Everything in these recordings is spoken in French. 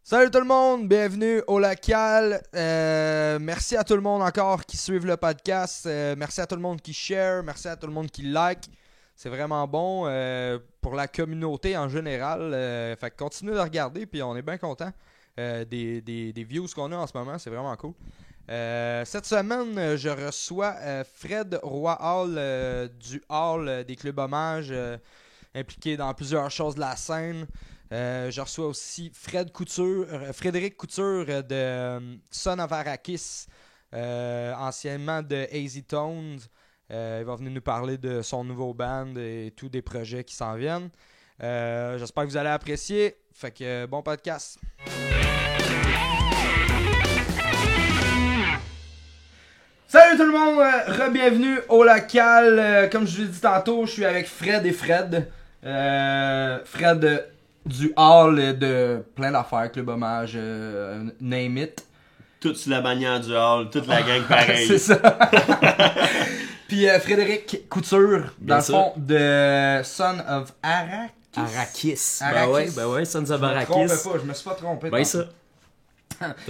Salut tout le monde, bienvenue au local. Merci à tout le monde encore qui suivent le podcast. Merci à tout le monde qui share, merci à tout le monde qui like. C'est vraiment bon pour la communauté en général. Fait que continuez de regarder, puis on est bien content des views qu'on a en ce moment. C'est vraiment cool. Cette semaine, je reçois Fred Roy Hall du Hall des clubs hommages, impliqué dans plusieurs choses de la scène. Je reçois aussi Frédéric Couture de Son of Arrakis, anciennement de Hazy Tones. Il va venir nous parler de son nouveau band et tous des projets qui s'en viennent. J'espère que vous allez apprécier. Fait que bon podcast. Salut tout le monde, re-bienvenue au local. Comme je vous l'ai dit tantôt, je suis avec Fred et Fred. Fred du hall de plein d'affaires, club hommage, name it. Toute sur la bannière du hall, toute la gang pareil. C'est ça. Puis Frédéric Couture, dans le fond, de Son of Arrakis. Arrakis. Arrakis. Ben ouais, Sons of Arrakis. Je me trompe pas, je me suis pas trompé. Ben ça.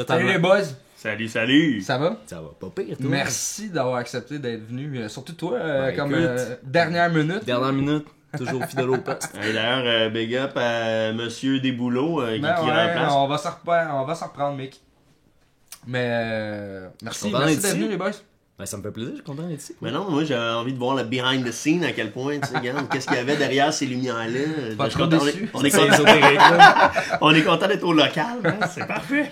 Salut les boys, Salut. ça va? Ça va pas pire, toi. Merci d'avoir accepté d'être venu, surtout toi, Ben, comme écoute. dernière minute. Dernière minute, toujours fidèle au poste. D'ailleurs, big up à Monsieur Desbouleaux qui Ben ouais, remplace. on va s'en reprendre, mec. Mais merci, Content merci d'être d'être ici. venu les boys. Ben ça me fait plaisir, je suis content d'être ici. Mais non, moi j'ai envie de voir le behind the scene à quel point, tu sais, regarde, qu'est-ce qu'il y avait derrière ces lumières-là. Pas Je suis trop content- déçu. on est C'est content, ésotérique, là. on est content d'être au local, hein, c'est parfait.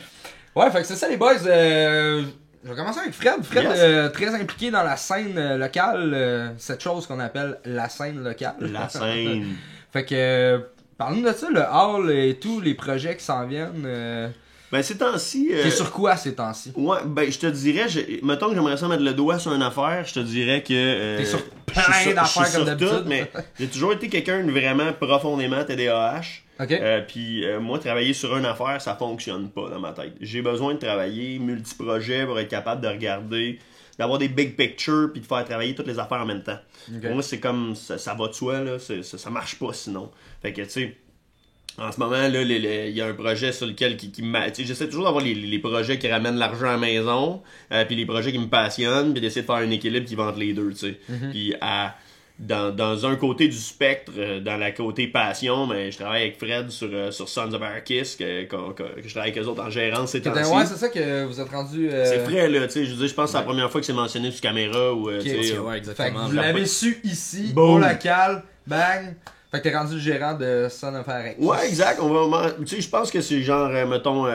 Ouais, fait que c'est ça les boys. Je vais commencer avec Fred. Fred, Yes. très impliqué dans la scène locale, cette chose qu'on appelle la scène locale. La scène. Fait que, parle-nous de ça, le hall et tous les projets qui s'en viennent. Ben ces temps-ci. T'es sur quoi ces temps-ci? Ouais, ben je te dirais, mettons que j'aimerais ça mettre le doigt sur une affaire, je te dirais que... T'es sur je plein suis sur- d'affaires je suis comme sur d'habitude. tout, mais j'ai toujours été quelqu'un de vraiment profondément TDAH. Ok. Puis moi, travailler sur une affaire, ça fonctionne pas dans ma tête. J'ai besoin de travailler multi-projets pour être capable de regarder, d'avoir des big pictures, puis de faire travailler toutes les affaires en même temps. Ok. Pour moi, c'est comme, ça va de soi, là, ça marche pas sinon. Fait que, tu sais... En ce moment, là, il y a un projet sur lequel j'essaie toujours d'avoir les projets qui ramènent l'argent à la maison, puis les projets qui me passionnent, puis d'essayer de faire un équilibre qui vente les deux, tu sais. Puis dans un côté du spectre, dans la côté passion, mais je travaille avec Fred sur Sons of Arrakis, que je travaille avec eux autres en gérance ces temps-ci. Ouais, c'est ça que vous êtes rendu. C'est frais, là, tu sais, je veux dire, je pense que c'est la première fois que c'est mentionné sur caméra, ou, tu sais, Ouais, Fait que exactement. vous l'avez su ici, Boom. au local, bang. Fait que t'es rendu le gérant de Son of Arrakis. Ouais, exact. Tu sais, je pense que c'est genre, mettons, tu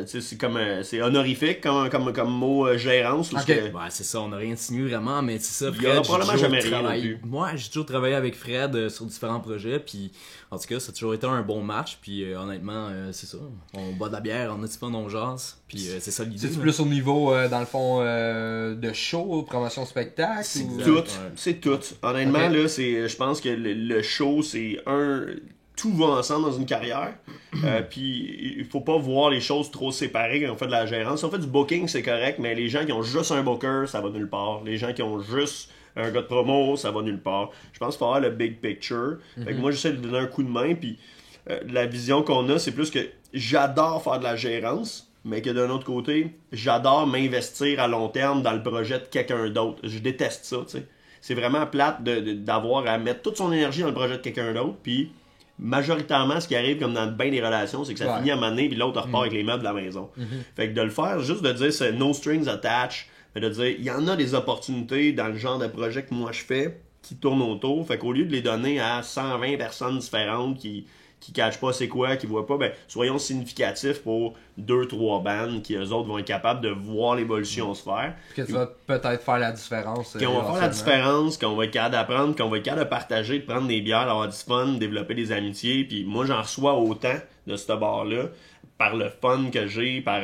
sais, c'est comme, c'est honorifique comme mot gérance. Parce Ok. que- Ouais, c'est ça, on n'a rien signé vraiment, mais c'est ça, Il y aura Fred, probablement j'ai toujours jamais rien travaillé- non plus. Moi, j'ai toujours travaillé avec Fred sur différents projets, puis en tout cas, ça a toujours été un bon match, puis honnêtement, c'est ça. On boit de la bière, on a du fun, on jase, puis c'est ça l'idée. C'est là. plus au niveau, dans le fond, de show, promotion spectacle ou... Exact. Tout, Ouais. c'est tout. Honnêtement, Ok. là, je pense que le show, c'est tout va ensemble dans une carrière. Puis il faut pas voir les choses trop séparées quand on fait de la gérance. Si on fait du booking, c'est correct, mais les gens qui ont juste un booker, ça va nulle part. Les gens qui ont juste un gars de promo, ça va nulle part. Je pense qu'il faut avoir le big picture. Fait que moi, j'essaie de donner un coup de main, puis la vision qu'on a, c'est plus que j'adore faire de la gérance, mais que d'un autre côté, j'adore m'investir à long terme dans le projet de quelqu'un d'autre. Je déteste ça, tu sais. C'est vraiment plate d'avoir à mettre toute son énergie dans le projet de quelqu'un d'autre, puis majoritairement, ce qui arrive comme dans bien des relations, c'est que ça Ouais. finit à un moment donné, puis l'autre repart avec les meubles de la maison. Fait que de le faire, juste de dire c'est no strings attached, mais de dire il y en a des opportunités dans le genre de projet que moi je fais qui tournent autour. Fait qu'au lieu de les donner à 120 personnes différentes qui cachent pas c'est quoi, qui voient pas, ben soyons significatifs pour 2-3 bandes qui eux autres vont être capables de voir l'évolution se faire. Que tu vas peut-être faire la différence. Qu'on va faire la éventuellement. différence, qu'on va être capable d'apprendre, qu'on va être capable de partager, de prendre des bières, d'avoir du fun, de développer des amitiés. Puis moi, j'en reçois autant de ce bar-là, par le fun que j'ai, par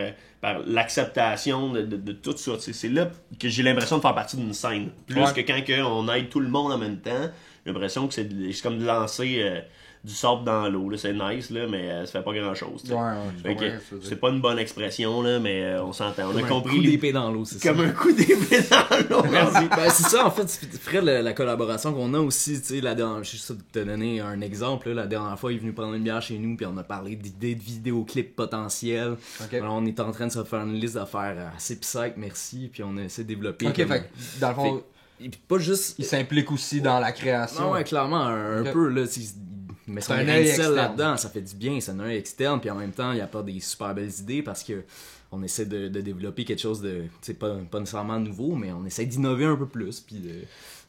l'acceptation de tout ça. T'sais, c'est là que j'ai l'impression de faire partie d'une scène. Plus Ouais. que quand on aide tout le monde en même temps, j'ai l'impression que c'est comme de lancer du sable dans l'eau. Là. C'est nice, là, mais ça fait pas grand-chose. Ouais, Fait que c'est pas une bonne expression, là, mais on s'entend. On a compris. Un coup d'épée dans l'eau, c'est ça. Comme un coup d'épée dans l'eau. Ben, c'est ça, en fait, Fred, la collaboration qu'on a aussi, tu sais, je suis sûr de te donner un exemple, là, la dernière fois, il est venu prendre une bière chez nous, puis on a parlé d'idées de vidéoclips potentiels. Okay. Alors, on est en train de se faire une liste d'affaires assez psych, merci, puis on essaie de développer. Ok, fait dans le fond, et puis pas juste... il s'implique aussi dans la création. Non, ouais, clairement, un peu, là, mais son grain de sel là-dedans, ça fait du bien, c'est un œil externe, puis en même temps, il apporte des super belles idées parce que on essaie de développer quelque chose de, tu sais, pas nécessairement nouveau, mais on essaie d'innover un peu plus, puis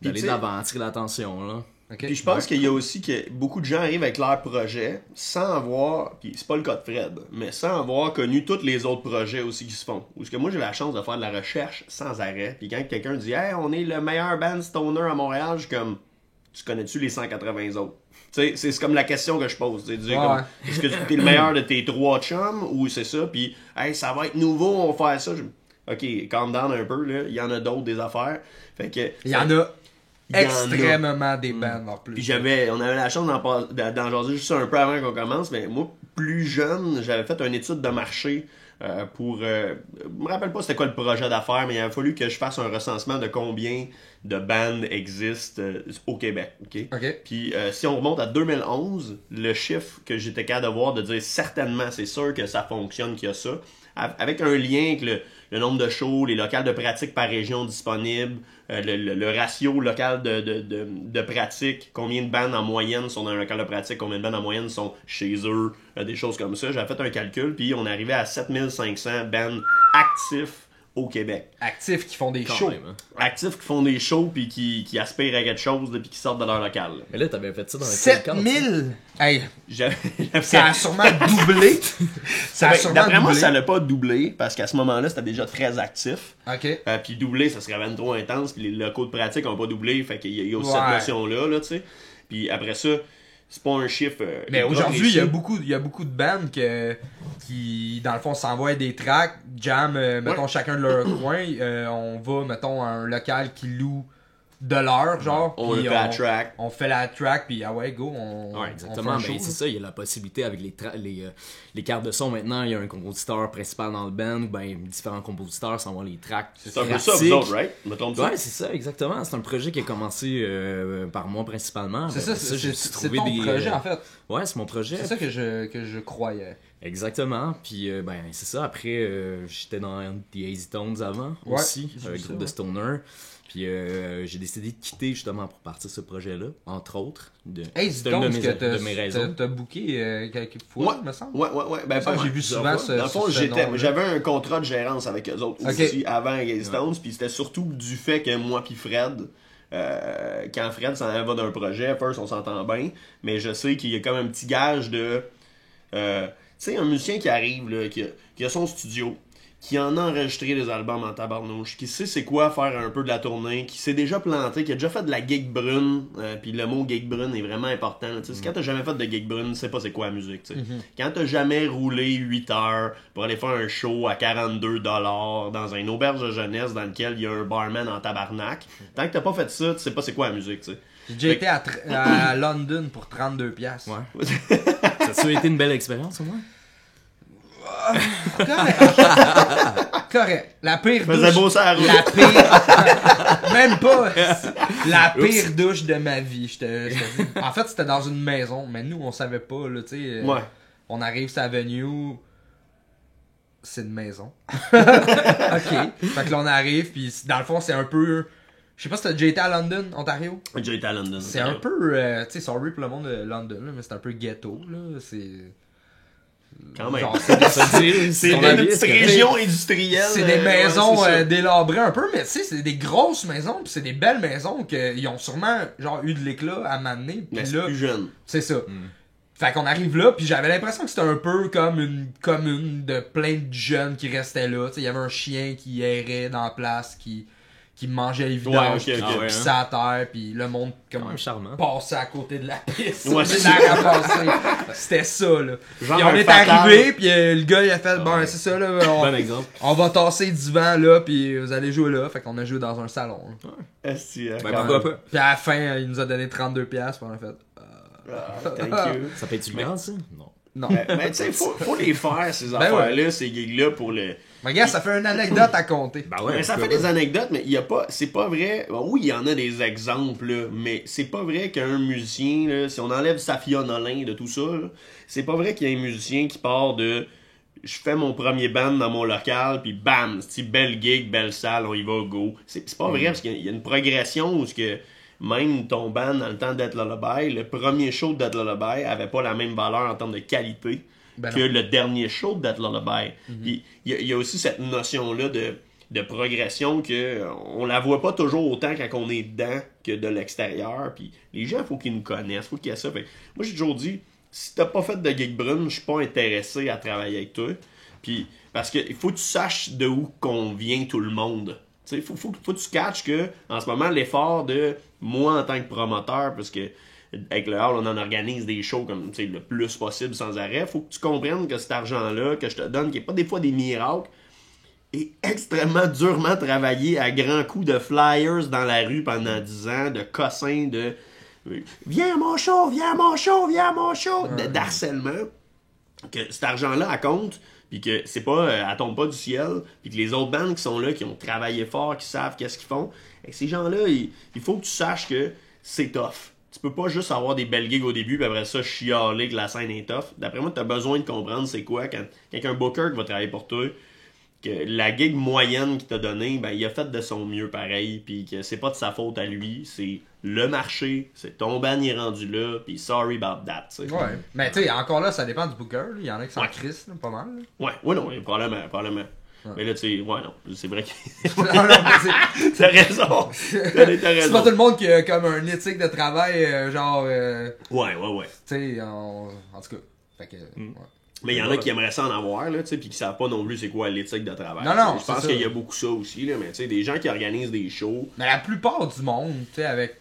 d'aller de l'avant, attirer l'attention, là. Okay. Puis je pense qu'il y a aussi que beaucoup de gens arrivent avec leur projet sans avoir, puis c'est pas le cas de Fred, mais sans avoir connu tous les autres projets aussi qui se font. Parce que moi j'ai la chance de faire de la recherche sans arrêt, puis quand quelqu'un dit « Hey, on est le meilleur band stoner à Montréal », je suis comme « Tu connais-tu les 180 autres? » Tu sais, c'est comme la question que je pose. Est-ce que tu es le meilleur de tes 3 chums ou c'est ça? Puis « Hey, ça va être nouveau, on va faire ça. » Ok, calm down un peu, là. Il y en a d'autres des affaires. Fait que... Il y en a extrêmement des bands en plus. Puis on avait la chance d'en jaser juste un peu avant qu'on commence, mais moi, plus jeune, j'avais fait une étude de marché pour... je me rappelle pas c'était quoi le projet d'affaires, mais il a fallu que je fasse un recensement de combien de bands existent au Québec. Okay? Puis si on remonte à 2011, le chiffre que j'étais capable de voir, de dire certainement, c'est sûr que ça fonctionne, qu'il y a ça, avec un lien avec le nombre de shows, les locales de pratique par région disponibles, le ratio local de pratique, combien de bandes en moyenne sont dans un local de pratique, combien de bandes en moyenne sont chez eux, des choses comme ça. J'avais fait un calcul, puis on arrivait à 7500 bandes actifs au Québec. Actifs qui font des shows. Même, hein. Actifs qui font des shows, puis qui aspirent à quelque chose, puis qui sortent de leur local. Mais là, t'avais fait ça dans les 7000! Hey! Ça a sûrement doublé. D'après moi, ça l'a pas doublé, parce qu'à ce moment-là, c'était déjà très actif. OK. Puis doublé, ça serait 23 intense, puis les locaux de pratique n'ont pas doublé, fait qu'il y a aussi cette notion-là, là, tu sais. Puis après ça, c'est pas un chiffre... mais aujourd'hui, il y a beaucoup de bands qui, dans le fond, s'envoient des tracks, jam, mettons, chacun de leur coin. On va, mettons, à un local qui loue de l'heure, genre. On fait la track. On fait la track, puis ah ouais, go, ouais, exactement. On fait un show, c'est ça, il y a la possibilité avec les cartes de son maintenant, il y a un compositeur principal dans le band, ben différents compositeurs s'envoient les tracks. C'est un peu ça, vous autres, right? Ouais, c'est ça, exactement. C'est un projet qui a commencé par moi principalement. C'est ça, c'est ton projet en fait. Ouais, c'est mon projet. C'est ça que je croyais. Exactement. Puis ben c'est ça. Après, j'étais dans The Hazy Tones avant aussi, un groupe de stoner. Puis j'ai décidé de quitter justement pour partir ce projet-là, entre autres. C'était une de mes raisons. T'as booké quelques fois, me semble. Ouais. Ben, j'ai vu souvent ce. Dans le fond, j'avais un contrat de gérance avec eux autres aussi avant Hazy Stones. Puis c'était surtout du fait que moi puis Fred, quand Fred s'en va d'un projet, first on s'entend bien, mais je sais qu'il y a comme un petit gage de... tu sais, un musicien qui arrive, là, qui a son studio, qui en a enregistré des albums en tabarnouche, qui sait c'est quoi faire un peu de la tournée, qui s'est déjà planté, qui a déjà fait de la gig brune, puis le mot gig brune est vraiment important. Quand t'as jamais fait de gig brune, tu sais pas c'est quoi la musique. Quand t'as jamais roulé 8 heures pour aller faire un show à 42$ dans une auberge de jeunesse dans lequel il y a un barman en tabarnak, tant que t'as pas fait ça, tu sais pas c'est quoi la musique. T'sais. J'ai déjà été à London pour 32$. Ouais. Ça a été une belle expérience au moins? Correct. La pire douche. Beau ça la pire. Même pas. La pire douche de ma vie. En fait, c'était dans une maison, mais nous, on savait pas, là, tu sais. Ouais. On arrive sur Avenue. C'est une maison. OK. Fait que là, on arrive, puis dans le fond, c'est un peu. Je sais pas si t'as déjà été à London, Ontario. J'ai déjà été à London. C'est un peu. Tu sais, sorry pour le monde de London, là, mais c'est un peu ghetto, là. C'est. Quand même. Genre, c'est une petite région industrielle. C'est des maisons délabrées un peu, mais tu sais, c'est des grosses maisons, puis c'est des belles maisons qu'ils ont sûrement genre eu de l'éclat à m'amener. Mais c'est plus jeune. C'est ça. Fait qu'on arrive là, puis j'avais l'impression que c'était un peu comme une commune de plein de jeunes qui restaient là. Il y avait un chien qui errait dans la place, qui mangeait les vidanges, qui pissait à terre, puis le monde comme passait à côté de la piste. Ouais, c'était ça, là. Puis on est arrivé, puis le gars il a fait, c'est ça, là. Bon exemple. On va tasser du vent, là, puis vous allez jouer là. Fait qu'on a joué dans un salon. Puis à la fin, il nous a donné 32$, puis on a fait... Thank you. Ça fait-tu le gaz, ça? Non. Non. Mais tu sais, faut les faire, ces affaires-là, ces gigs-là, pour le... Mais gars, ça fait une anecdote à compter. Ben ouais, mais ça fait des anecdotes, mais il y a pas... C'est pas vrai... Bon, oui, il y en a des exemples, là, mais c'est pas vrai qu'un musicien, là, si on enlève Safia Nolin de tout ça, là, c'est pas vrai qu'il y ait un musicien qui part de... Je fais mon premier band dans mon local, puis bam, c'est belle gig, belle salle, on y va, go. C'est pas vrai, parce qu'il y a une progression où ce que... Même ton band, dans le temps d'Dead Lullaby, le premier show de Dead Lullaby avait pas la même valeur en termes de qualité que le dernier show de Dead Lullaby. Puis il y a aussi cette notion-là de progression que on la voit pas toujours autant quand on est dedans que de l'extérieur. Puis les gens, faut qu'ils nous connaissent, faut qu'il y ait ça. Fait, moi, j'ai toujours dit, si t'as pas fait de gig brune, je suis pas intéressé à travailler avec toi. Puis parce que il faut que tu saches de où qu'on vient tout le monde. Il faut que tu catches que en ce moment, l'effort de moi en tant que promoteur, parce que avec le Hall, on en organise des shows comme le plus possible sans arrêt, faut que tu comprennes que cet argent-là que je te donne, qui n'est pas des fois des miracles, est extrêmement durement travaillé à grands coups de flyers dans la rue pendant 10 ans, de cossins, de viens à mon show, viens à mon show, viens à mon show, d'harcèlement, que cet argent-là à compte. Puis que c'est pas, elle tombe pas du ciel, puis que les autres bandes qui sont là, qui ont travaillé fort, qui savent qu'est-ce qu'ils font, et ces gens-là, il faut que tu saches que c'est tough. Tu peux pas juste avoir des belles gigs au début, puis après ça, chialer que la scène est tough. D'après moi, t'as besoin de comprendre c'est quoi quand un booker qui va travailler pour toi, que la gig moyenne qu'il t'a donnée, ben il a fait de son mieux pareil, puis que c'est pas de sa faute à lui, c'est le marché, c'est ton band est rendu là, puis sorry about that, tu sais. Ouais, mais tu sais, encore là, ça dépend du booker, il y en a qui sont Chris, pas mal. Là. Ouais, non, probablement. Ouais. Mais là, tu sais, ouais, non, c'est vrai que... T'as raison. C'est pas tout le monde qui a comme un éthique de travail, genre... Ouais. Tu sais, en tout cas, fait que... Ouais. Mais il y en a qui aimeraient ça en avoir, là, tu sais, puis qui savent pas non plus c'est quoi l'éthique de travail. Non, je pense qu'il y a beaucoup ça aussi, là, mais tu sais, des gens qui organisent des shows. Mais la plupart du monde, tu sais, avec.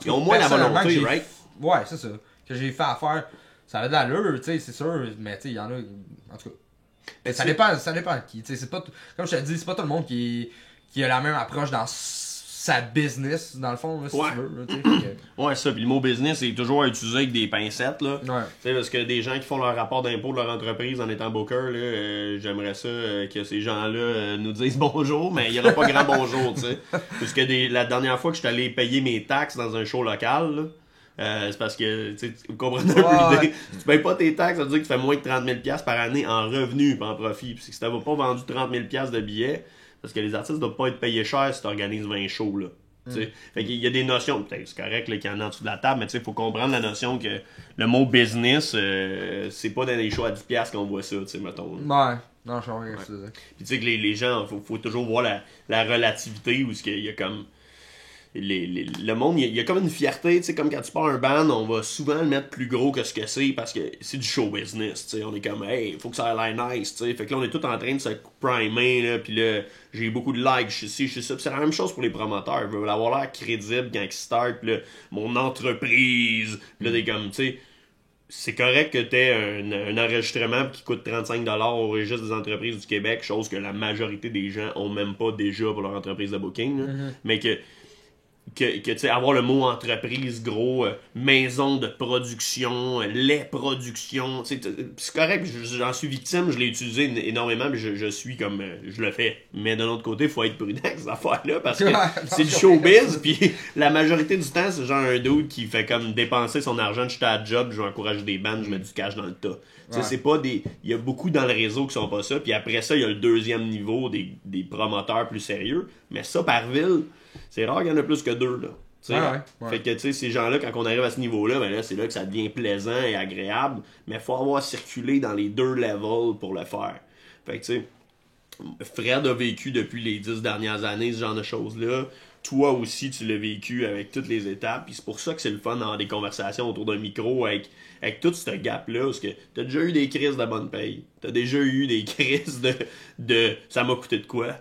Ils ont moins la volonté, right? Ouais, c'est ça. Que j'ai fait affaire, ça avait de l'allure, tu sais, c'est sûr, mais tu sais, il y en a. En tout cas. Ça dépend de qui, tu sais, c'est pas. Comme je te dis, c'est pas tout le monde qui a la même approche dans sa business, dans le fond, là, si tu veux. Là, ouais, ça. Puis le mot business est toujours à utiliser avec des pincettes, là. Ouais. Tu sais, parce que des gens qui font leur rapport d'impôt de leur entreprise en étant booker, là, j'aimerais ça que ces gens-là nous disent bonjour, mais il n'y aura pas grand bonjour, tu sais. Parce que la dernière fois que je suis allé payer mes taxes dans un show local, là, c'est parce que, tu sais, vous comprenez un peu l'idée. Si tu payes pas tes taxes, ça veut dire que tu fais moins que 30 000$ par année en revenus et en profit. Puis si tu n'avais pas vendu 30 000$ de billets, parce que les artistes ne doivent pas être payés cher si tu organises 20 shows, là. Fait qu'il y a des notions, peut-être c'est correct qu'il y en a en dessous de la table, mais il faut comprendre la notion que le mot business, c'est pas dans les shows à 10$ qu'on voit ça, mettons. Ouais, non, je sais rien que ça. Puis tu sais que les gens, faut toujours voir la relativité où il y a comme... Le monde, il y a comme une fierté, tu sais, comme quand tu pars un band, on va souvent le mettre plus gros que ce que c'est parce que c'est du show business, tu sais, on est comme, hey, faut que ça ait l'air nice, tu sais, fait que là, on est tous en train de se primer, là, pis là, j'ai beaucoup de likes, je suis ça, pis c'est la même chose pour les promoteurs, ils veulent avoir l'air crédible quand ils startent, pis là, mon entreprise, pis là, t'es comme, tu sais, c'est correct que t'aies un enregistrement qui coûte 35$ au registre des entreprises du Québec, chose que la majorité des gens ont même pas déjà pour leur entreprise de booking, là, mais que tu sais, avoir le mot entreprise, gros, maison de production, les productions, tu sais, c'est correct, j'en suis victime, je l'ai utilisé énormément, mais je suis comme, je le fais. Mais de l'autre côté, il faut être prudent avec ces affaires-là, parce que c'est du showbiz, puis la majorité du temps, c'est genre un dude qui fait comme dépenser son argent, je suis à job, je vais encourager des bandes, je mets du cash dans le tas. Tu sais, c'est pas des... Il y a beaucoup dans le réseau qui sont pas ça, puis après ça, il y a le deuxième niveau des promoteurs plus sérieux, mais ça, par ville, c'est rare qu'il y en a plus que deux, là. Fait que, tu sais, ces gens-là, quand on arrive à ce niveau-là, ben là, c'est là que ça devient plaisant et agréable, mais il faut avoir circulé dans les deux levels pour le faire. Fait que, tu sais, Fred a vécu depuis les 10 dernières années ce genre de choses-là. Toi aussi, tu l'as vécu avec toutes les étapes, puis c'est pour ça que c'est le fun d'avoir des conversations autour d'un micro avec tout ce gap-là, parce que t'as déjà eu des crises de bonne paye, t'as déjà eu des crises de ça m'a coûté de quoi,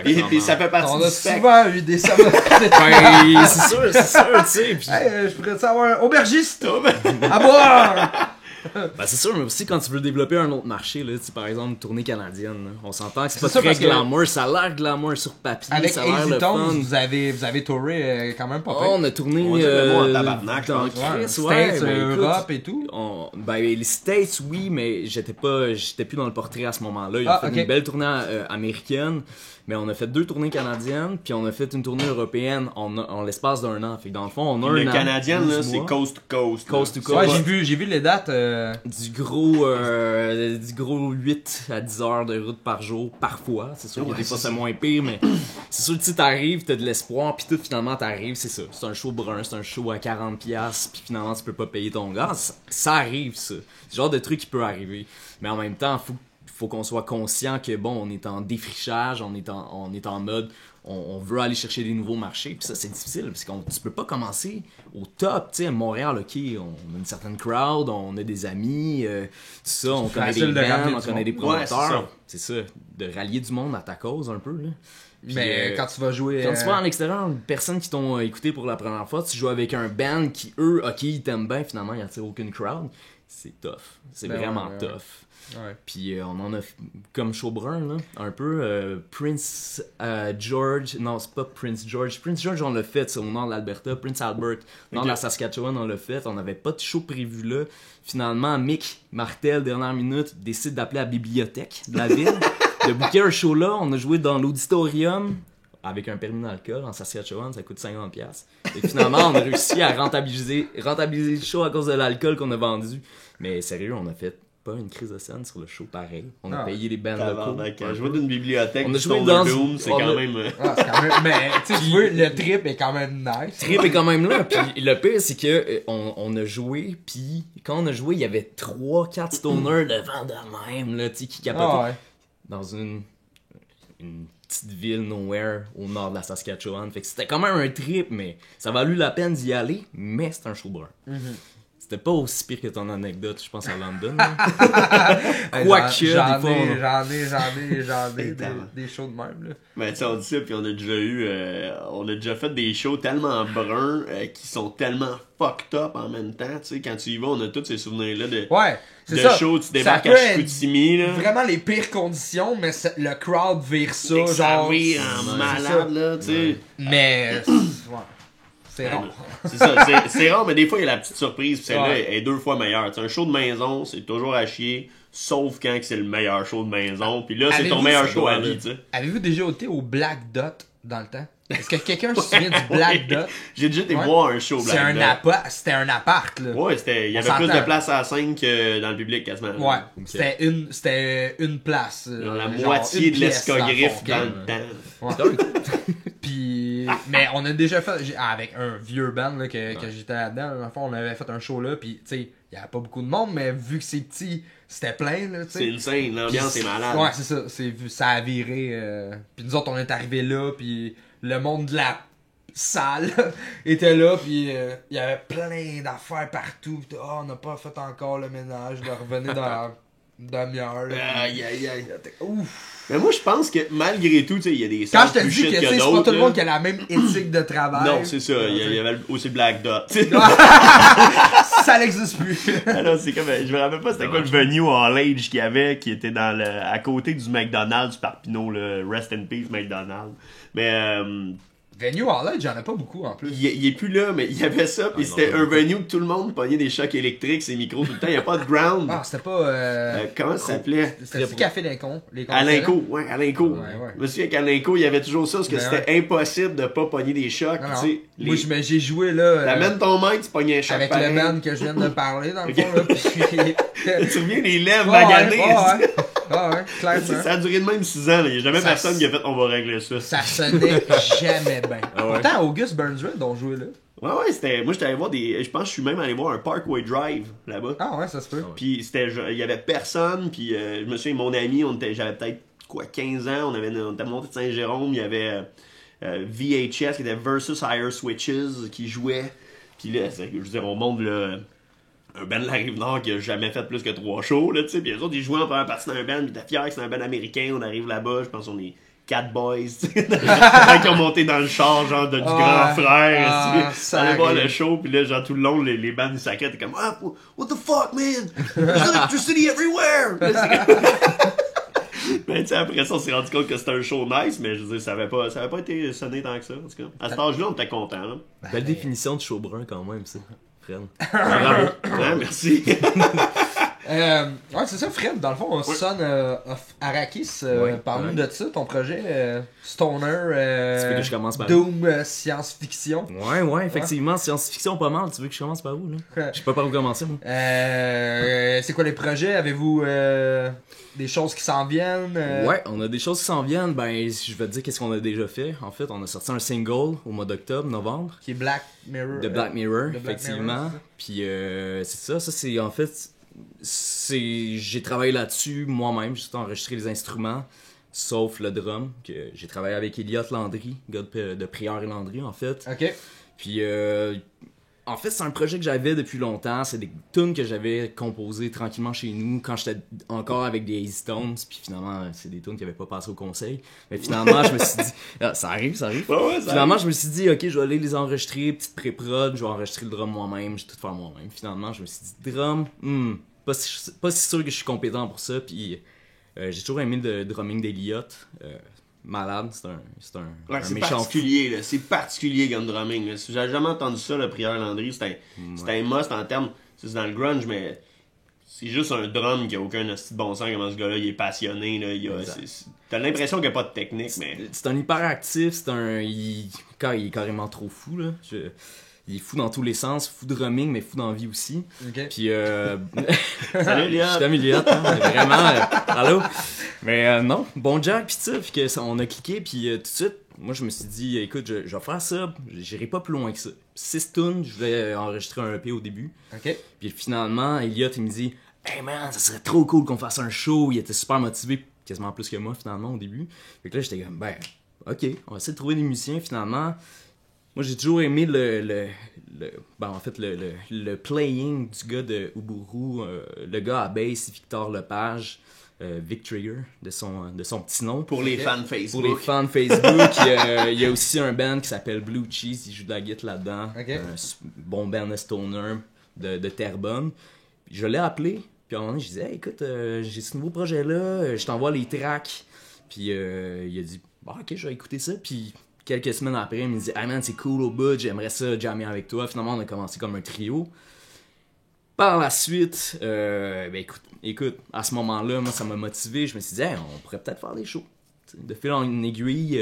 puis ça fait partie du spectre. On a souvent eu des ça m'a coûté de quoi. C'est sûr, tu sais. Pis... Hey, je pourrais savoir un aubergiste à boire. Ben, c'est sûr, mais aussi quand tu veux développer un autre marché, là, par exemple, une tournée canadienne, là, on s'entend que c'est pas très glamour, ça a l'air glamour sur papier, avec ça a l'air le Tones, fun. vous avez touré quand même pas Oh, on a tourné dans Chris, States, Europe et tout. Ben, les States, oui, mais j'étais plus dans le portrait à ce moment-là. Ils ont fait une belle tournée américaine, mais on a fait 2 tournées canadiennes, puis on a fait une tournée européenne en l'espace d'un an. Fait que dans le fond, on a un an. Le canadien, là, c'est coast to coast. Coast to Ouais, coast. j'ai vu les dates. Du gros 8 à 10 heures de route par jour, parfois. C'est sûr que des fois c'est moins pire, mais c'est sûr que si t'arrives, t'as de l'espoir, puis tout finalement t'arrives, c'est ça. C'est un show brun, c'est un show à 40$, puis finalement tu peux pas payer ton gaz. Ça arrive, ça. C'est le genre de truc qui peut arriver. Mais en même temps, faut qu'on soit conscient que bon, on est en défrichage, on est en mode on veut aller chercher des nouveaux marchés, puis ça c'est difficile parce que tu peux pas commencer au top, tu sais, à Montréal, ok, on a une certaine crowd, on a des amis, tout ça, on connaît des bands, on connaît des promoteurs, c'est ça, de rallier du monde à ta cause un peu là. Puis, mais quand tu vas jouer... Quand tu vas en extérieur, une personne qui t'ont écouté pour la première fois, tu joues avec un band qui, eux, ok, ils t'aiment bien, finalement, il n'y a aucune crowd, c'est tough, c'est vraiment tough. Ouais. Puis on en a comme Showbrun là, un peu Prince George, non c'est pas Prince George on l'a fait au nord de l'Alberta, Prince Albert au nord de la Saskatchewan on l'a fait, on n'avait pas de show prévu là, finalement Mick Martel dernière minute décide d'appeler la bibliothèque de la ville de booker un show là, on a joué dans l'auditorium avec un permis d'alcool en Saskatchewan, ça coûte 50$. Et finalement on a réussi à rentabiliser le show à cause de l'alcool qu'on a vendu, mais sérieux on a fait pas une crise de scène sur le show pareil. On a payé les bands locaux. Jouer d'une bibliothèque, on a joué dans Doom, c'est quand même... c'est quand même... Mais tu sais, le trip est quand même nice. Le trip est quand même là. Puis le pire, c'est que on a joué, puis quand on a joué, il y avait 3-4 stoners devant de même, là, tu sais, qui capotaient. Dans une petite ville nowhere au nord de la Saskatchewan. Fait que c'était quand même un trip, mais ça a valu la peine d'y aller, mais c'est un show brun. C'était pas aussi pire que ton anecdote, je pense, à London. Quoique, j'en ai des shows de même. Là. Mais tu sais, on dit ça, puis on a déjà fait des shows tellement bruns qui sont tellement fucked up en même temps. Tu sais, quand tu y vas, on a tous ces souvenirs-là de shows, tu débarques à Chicoutimi. Là. Vraiment les pires conditions, mais le crowd vire ça. Genre, ça vire en malade, là, tu sais. Mais... C'est rare. C'est ça, c'est rare, mais des fois il y a la petite surprise, puis celle-là est 2 fois meilleure. T'sais, un show de maison, c'est toujours à chier, sauf quand c'est le meilleur show de maison, puis là c'est ton meilleur show à vie, tu sais. Avez-vous déjà été au Black Dot dans le temps? Est-ce que quelqu'un se souvient du Black Dot? J'ai déjà été voir un show Black Dot. C'était un appart, là. Ouais, il y avait plus de place à la scène que dans le public, quasiment. Ouais, c'était une place. La moitié de l'escogriffe dans le temps. Ouais. Puis, mais on a déjà fait, avec un vieux band là, que j'étais là-dedans, dans le fond, on avait fait un show là, puis tu sais, il y avait pas beaucoup de monde, mais vu que c'est petit, c'était plein, là, tu sais. C'est une scène, l'ambiance est malade. Ouais, c'est ça, ça a viré, puis nous autres, on est arrivés là, puis le monde de la salle était là, puis il y avait plein d'affaires partout, pis on n'a pas fait encore le ménage, de revenir dans la demi-heure. Aïe. Ouf. Mais moi, je pense que malgré tout, il y a des quand je te dis que c'est pas tout le monde qui a la même éthique de travail. Non, c'est ça. Il y avait aussi le Black Dot. Ça n'existe plus. Alors, c'est comme, je me rappelle pas c'était quoi le venue en Age qu'il y avait, qui était à côté du McDonald's par Pinot, le Rest in Peace McDonald's. Mais Venue en Age, j'en ai pas beaucoup en plus. Il est plus là, mais il y avait ça, puis c'était un venue que tout le monde pognait des chocs électriques, ses micros tout le temps, il n'y a pas de ground. Ah, c'était pas. Comment ça s'appelait? C'était le Café Lincoln. Alinco, ouais, Alinco. Ouais. Je me souviens qu'Alinco, il y avait toujours ça, parce que c'était impossible de pas pogner des chocs. Non. Moi, j'ai joué là. Amène ton mic, tu pognes un choc. Avec pareil. le band que je viens de parler, dans le fond, là. Tu reviens les lèvres maganées. Ouais, clairement. Ça a duré de même 6 ans, il n'y a jamais personne qui a fait on va régler ça. Ça sonnait jamais bien. Pourtant, August Burns Red ont joué là. Ouais, c'était. Moi, j'étais allé voir je pense que je suis même allé voir un Parkway Drive là-bas. Ah ouais, ça se peut. Puis il y avait personne, puis je me souviens, mon ami, j'avais peut-être 15 ans, on était monté de Saint-Jérôme, il y avait VHS qui était Versus Higher Switches qui jouait. Puis là, je veux dire, on monte un band de la Rive-Nord qui a jamais fait plus que 3 shows, là, tu sais. Puis les autres, ils jouaient en première partie d'un band, puis t'es fier que c'est un band américain, on arrive là-bas, je pense qu'on est Boys, quand ils ont monté dans le char, genre, du grand frère, ça allait voir le show, pis là, genre, tout le long, les bandes, ils sacraient, t'es comme, what the fuck, man? There's electricity everywhere! Ben, tu sais, après ça, on s'est rendu compte que c'était un show nice, mais je veux dire, ça avait pas été sonné tant que ça, en tout cas. À cet âge-là, on était contents, là. Belle définition de show brun, quand même, ça, Fred. Bravo. Ouais, merci. Ouais, c'est ça, Fred. Dans le fond, on sonne Arrakis. Parle-nous de ça, ton projet Stoner, Tu veux que je commence par Doom, science-fiction. Ouais, effectivement, science-fiction pas mal. Tu veux que je commence par où, là? Je sais pas par où commencer, moi. C'est quoi les projets? Avez-vous des choses qui s'en viennent? Ouais, on a des choses qui s'en viennent. Ben, je vais te dire qu'est-ce qu'on a déjà fait. En fait, on a sorti un single au mois d'octobre, novembre. Qui est Black Mirror. De Black Mirror, Black effectivement. Mirror, Puis c'est ça, c'est en fait... j'ai travaillé là-dessus moi-même, juste enregistré les instruments, sauf le drum, que j'ai travaillé avec Elliot Landry, gars de Prière et Landry, en fait. Ok. Puis, en fait, c'est un projet que j'avais depuis longtemps. C'est des tunes que j'avais composées tranquillement chez nous quand j'étais encore avec des Easy Stones. Puis finalement, c'est des tunes qui n'avaient pas passé au conseil. Mais finalement, je me suis dit... Ah, ça arrive. Ouais, finalement, je me suis dit, ok, je vais aller les enregistrer, petite pré-prod, je vais enregistrer le drum moi-même, je vais tout faire moi-même. Finalement, je me suis dit, drum, pas si sûr que je suis compétent pour ça. Puis j'ai toujours aimé le drumming d'Eliott. Malade, c'est un méchant particulier, là. C'est particulier comme drumming. Là. Si j'avais jamais entendu ça, le Prieur Landry, c'était un must en termes. C'est dans le grunge, mais c'est juste un drum qui a aucun esti de bon sens. Comment ce gars-là, il est passionné. Là. T'as l'impression qu'il n'y a pas de technique, mais. C'est un hyperactif, il est carrément trop fou, là. Il est fou dans tous les sens, fou de drumming, mais fou dans la vie aussi. Okay. Puis, salut, Liot! Je t'aime, Liot, hein, vraiment, allô? Mais non, bon Jack, pis ça, puis on a cliqué, puis tout de suite, moi, je me suis dit, écoute, je vais faire ça, j'irai pas plus loin que ça. 6 tunes, je voulais enregistrer un EP au début. Ok. Puis finalement, Elliot, il me dit, hey man, ça serait trop cool qu'on fasse un show. Il était super motivé, quasiment plus que moi, finalement, au début. Fait que là, j'étais comme, ben, ok, on va essayer de trouver des musiciens, finalement. Moi, j'ai toujours aimé le playing du gars de Uburu, le gars à bass, Victor Lepage, Vic Trigger, de son petit nom. Pour les fans Facebook. Pour les fans Facebook, il y a aussi un band qui s'appelle Blue Cheese, il joue de la guitare là-dedans. Okay. Un bon band de stoner de Terrebonne. Puis je l'ai appelé, puis à un moment donné, je disais, hey, écoute, j'ai ce nouveau projet-là, je t'envoie les tracks. Puis il a dit, bah, ok, je vais écouter ça, puis... Quelques semaines après, il me dit « Hey man, c'est cool au bout, j'aimerais ça jammer avec toi. » Finalement, on a commencé comme un trio. Par la suite, ben écoute, à ce moment-là, moi, ça m'a motivé. Je me suis dit hey, on pourrait peut-être faire des shows. T'sais, de fil en aiguille,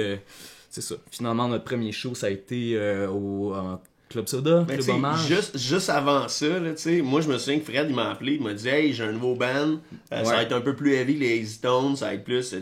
c'est ça. Finalement, notre premier show, ça a été au Club Soda, ben, Club Hommage. Juste avant ça, là, moi, je me souviens que Fred, il m'a appelé, il m'a dit « Hey, j'ai un nouveau band. Ça va être un peu plus heavy, les Easy Stones. Ça va être plus, ça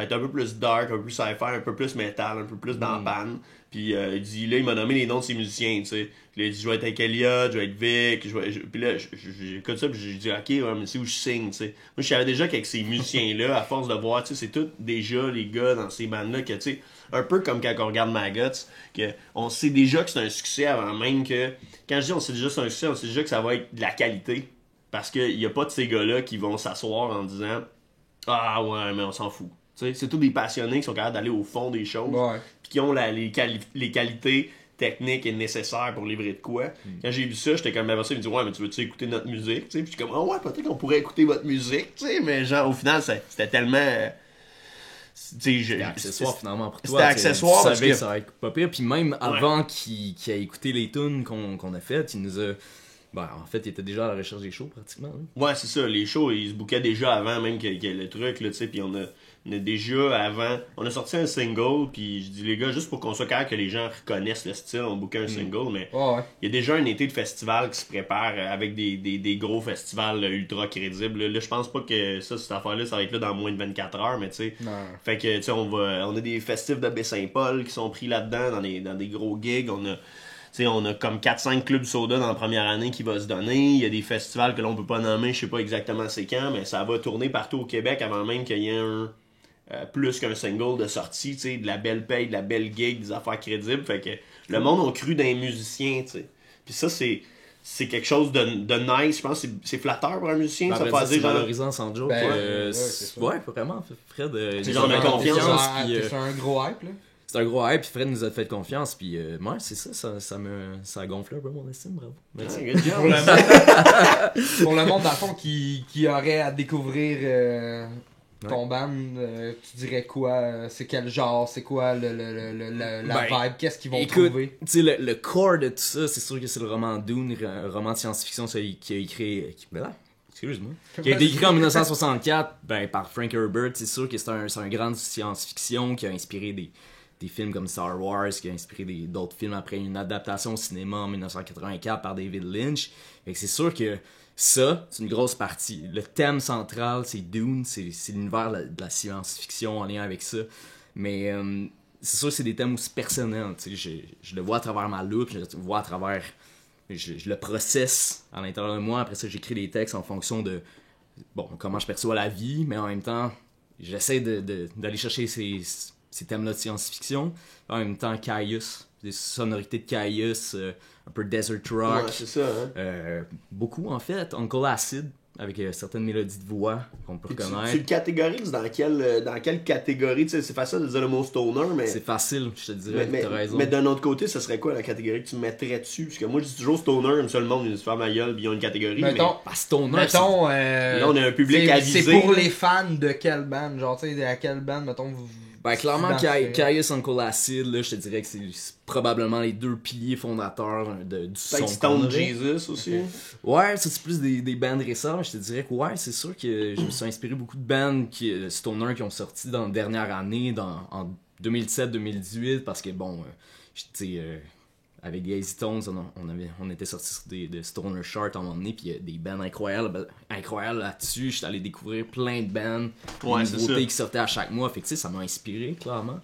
va être un peu plus dark, un peu plus sci-fi, un peu plus metal, un peu plus dans la panne. » Puis il dit, là, il m'a nommé les noms de ses musiciens, tu sais. Il a dit, je vais être avec Elliot, je vais être Vic, puis là, j'écoute ça, puis j'ai dit, ok, ouais, mais c'est où je signe, tu sais. Moi, je savais déjà qu'avec ces musiciens-là, à force de voir, tu sais, c'est tous déjà les gars dans ces bandes-là, que, tu sais, un peu comme quand on regarde Maggots, que on sait déjà que c'est un succès avant même que, quand je dis on sait déjà que c'est un succès, on sait déjà que ça va être de la qualité. Parce qu'il n'y a pas de ces gars-là qui vont s'asseoir en disant, ah ouais, mais on s'en fout. T'sais, c'est tous des passionnés qui sont capables d'aller au fond des choses, puis qui ont les qualités techniques et nécessaires pour livrer de quoi. Quand j'ai vu ça, j'étais comme avancé, il me dit ouais, mais tu veux-tu écouter notre musique, t'sais? Puis je suis comme ah ouais, peut-être qu'on pourrait écouter votre musique, t'sais? Mais genre au final c'était tellement c'était accessoire finalement pour toi. C'était accessoire parce que ça va être pas pire, puis même avant qu'il ait écouté les tunes qu'on a faites, il nous a en fait, il était déjà à la recherche des shows pratiquement. Hein. Ouais, c'est ça, les shows, ils se bookaient déjà avant même qu'il y ait le truc, là, tu sais, puis on a déjà avant, on a sorti un single, puis je dis les gars, juste pour qu'on soit clair que les gens reconnaissent le style, on bookait un single, mais il y a déjà un été de festival qui se prépare avec des gros festivals ultra crédibles. Là, je pense pas que cette affaire-là, ça va être là dans moins de 24 heures, mais tu sais, fait que tu sais, on a des festifs de Baie-Saint-Paul qui sont pris là-dedans dans des gros gigs, on a comme 4-5 clubs soda dans la première année qui va se donner. Il y a des festivals que l'on peut pas nommer, je sais pas exactement c'est quand, mais ça va tourner partout au Québec avant même qu'il y ait plus qu'un single de sortie, de la belle paye, de la belle gig, des affaires crédibles. Fait que le monde a cru d'un musicien, t'sais. Puis ça, c'est c'est quelque chose de nice. Je pense que c'est flatteur pour un musicien. Ben, ça fait c'est dire valorisant sans joke. Ouais, vraiment. Fred, c'est genre de confiance. C'est un gros hype, là. C'est un gros hype, puis Fred nous a fait confiance, puis moi, c'est ça a gonflé un peu mon estime, bravo. Merci. Ah, Pour le monde, dans le fond, qui aurait à découvrir ton band, tu dirais quoi? C'est quel genre? C'est quoi la vibe? Qu'est-ce qu'ils vont trouver? Tu sais, le core de tout ça, c'est sûr que c'est le roman Dune, un roman de science-fiction qui a écrit... Excuse-moi. Qui a été écrit en 1964 par Frank Herbert. C'est sûr que c'est un grand science-fiction qui a inspiré des films comme Star Wars, qui a inspiré d'autres films après une adaptation au cinéma en 1984 par David Lynch. Fait que c'est sûr que ça, c'est une grosse partie. Le thème central, c'est Dune, c'est l'univers de la science-fiction en lien avec ça. Mais c'est sûr que c'est des thèmes aussi personnels. Je le vois à travers ma loupe, je le vois à travers... Je le processe à l'intérieur de moi. Après ça, j'écris des textes en fonction de comment je perçois la vie, mais en même temps, j'essaie d'aller chercher ces thèmes-là de science-fiction. En même temps, Caius, des sonorités de Caius, un peu desert rock. Ouais, c'est ça, hein? Beaucoup, en fait. Uncle Acid, avec certaines mélodies de voix qu'on peut reconnaître. Tu le catégorises dans quelle catégorie? Tu sais, c'est facile de dire le mot stoner, mais... C'est facile, je te dirais, t'as raison. Mais d'un autre côté, ce serait quoi la catégorie que tu mettrais dessus? Parce que moi, je dis toujours stoner, comme ça, le monde, ils se ferment ma gueule, puis ils ont une catégorie, mettons, mais... Stoner, là, on a un public avisé. C'est pour les fans de quelle band? Genre, tu sais, à quelle band, mettons, vous... clairement, Caius Uncle Acid, là, je te dirais que c'est probablement les deux piliers fondateurs du son. Stone Jesus aussi. Ouais, ça c'est plus des bands récents. Je te dirais que c'est sûr que je me suis inspiré beaucoup de bands stoner qui ont sorti dans la dernière année, en 2017-2018, parce que avec les Tones, on était sortis sur des Stoner Chart à un moment donné, puis il y a des bands incroyables là-dessus. J'étais allé découvrir plein de bands, des nouveautés qui sortaient à chaque mois. Fait que ça m'a inspiré, clairement.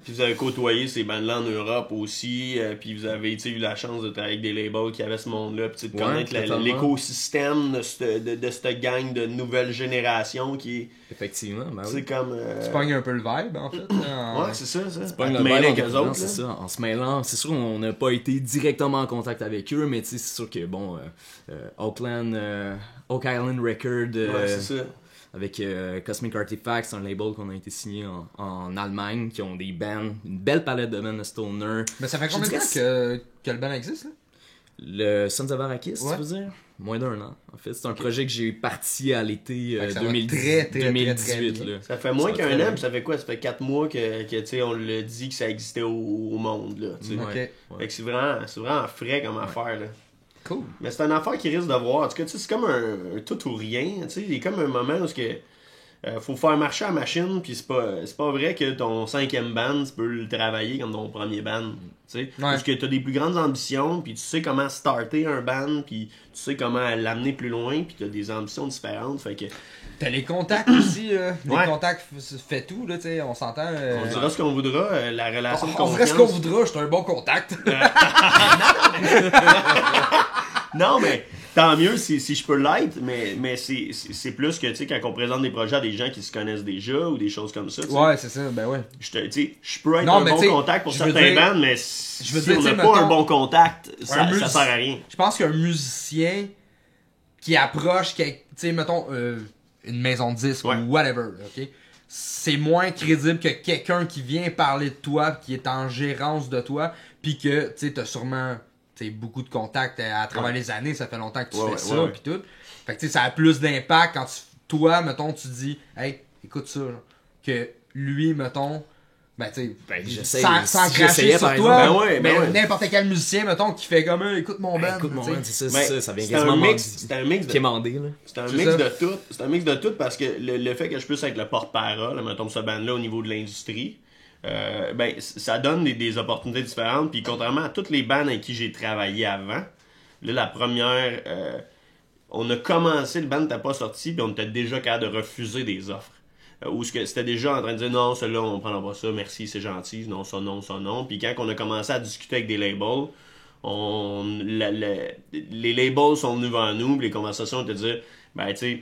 Puis vous avez côtoyé ces bandes-là en Europe aussi, puis vous avez eu la chance de travailler avec des labels qui avaient ce monde-là, puis de connaître l'écosystème de cette gang de nouvelle génération qui est... Effectivement, c'est comme... Tu pognes un peu le vibe, en fait. Ouais, c'est ça. Tu pognes le vibe avec eux autres. C'est ça, en se mêlant. C'est sûr qu'on n'a pas été directement en contact avec eux, mais c'est sûr que, Oak Island Record... c'est ça. Avec Cosmic Artifacts, un label qu'on a été signé en Allemagne, qui ont des bands, une belle palette de bands de stoner. Mais ça fait combien de temps que le band existe, là? Le Sons of Arrakis, tu veux dire? Moins d'un an. En fait, c'est un projet que j'ai parti à l'été 2018. Là. Ça fait moins qu'un an, puis ça fait quoi? Ça fait 4 mois que on l'a dit que ça existait au monde, là. Okay. Fait que c'est vraiment frais comme affaire, là. Cool. Mais c'est une affaire qui risque de voir. En tout cas, c'est comme un tout ou rien. Il y a comme un moment où faut faire marcher la machine, puis c'est pas vrai que ton 5e band, tu peux le travailler comme ton premier band. Parce que tu as des plus grandes ambitions, puis tu sais comment starter un band, puis tu sais comment l'amener plus loin, puis tu as des ambitions différentes. Fait que... T'as les contacts aussi, les contacts fait tout, là, tu sais, on s'entend. On dira ce qu'on voudra, la relation de confiance. On dirait ce qu'on voudra, je suis un bon contact. Non, mais tant mieux si je peux l'être, mais c'est plus que, tu sais, quand on présente des projets à des gens qui se connaissent déjà ou des choses comme ça. Ouais, c'est ça, ben ouais. Je peux être un bon contact pour certains bands, mais si on n'a pas un bon contact, ça sert à rien. Je pense qu'un musicien qui approche, tu sais, mettons, une maison de disques ou whatever, ok? C'est moins crédible que quelqu'un qui vient parler de toi, qui est en gérance de toi, puis que, tu sais, t'as sûrement... beaucoup de contacts à travers les années, ça fait longtemps que tu fais ça, pis tout. Fait que ça a plus d'impact quand toi, mettons, tu dis, hey, écoute ça, genre, que lui, mettons, sans cracher sur toi, mais n'importe quel musicien, mettons, qui fait comme écoute mon band. C'est ça vient quasiment c'est un mix de quémander, là. C'est un mix de tout. C'est un mix de tout parce que le fait que je puisse être le porte-parole, mettons, ce band-là au niveau de l'industrie, ça donne des opportunités différentes. Puis contrairement à toutes les bandes avec qui j'ai travaillé avant, là, la première, on a commencé, le band n'était pas sorti, puis on était déjà capable de refuser des offres. Où c'était déjà en train de dire non, celui-là on prendra pas ça, merci, c'est gentil, non, ça non. Puis quand on a commencé à discuter avec des labels, les labels sont venus vers nous, puis les conversations étaient de dire, tu sais,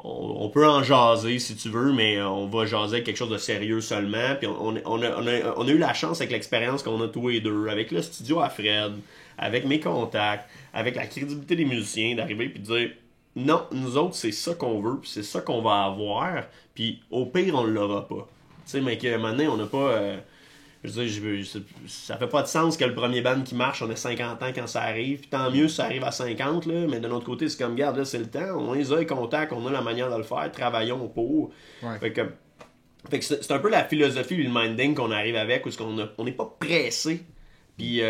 on peut en jaser si tu veux, mais on va jaser avec quelque chose de sérieux seulement. Puis on a eu la chance avec l'expérience qu'on a tous les deux, avec le studio à Fred, avec mes contacts, avec la crédibilité des musiciens, d'arriver et de dire non, nous autres, c'est ça qu'on veut, puis c'est ça qu'on va avoir, puis au pire, on l'aura pas. Tu sais, mais qu'à un moment donné, on n'a pas. Je veux dire, ça fait pas de sens que le premier band qui marche, on a 50 ans quand ça arrive. Puis tant mieux si ça arrive à 50, là, mais de l'autre côté, c'est comme, regarde, là, c'est le temps. On les a les contacts, on a la manière de le faire, travaillons pour. Ouais. Fait que c'est un peu la philosophie et le minding qu'on arrive avec, où on n'est pas pressé. Puis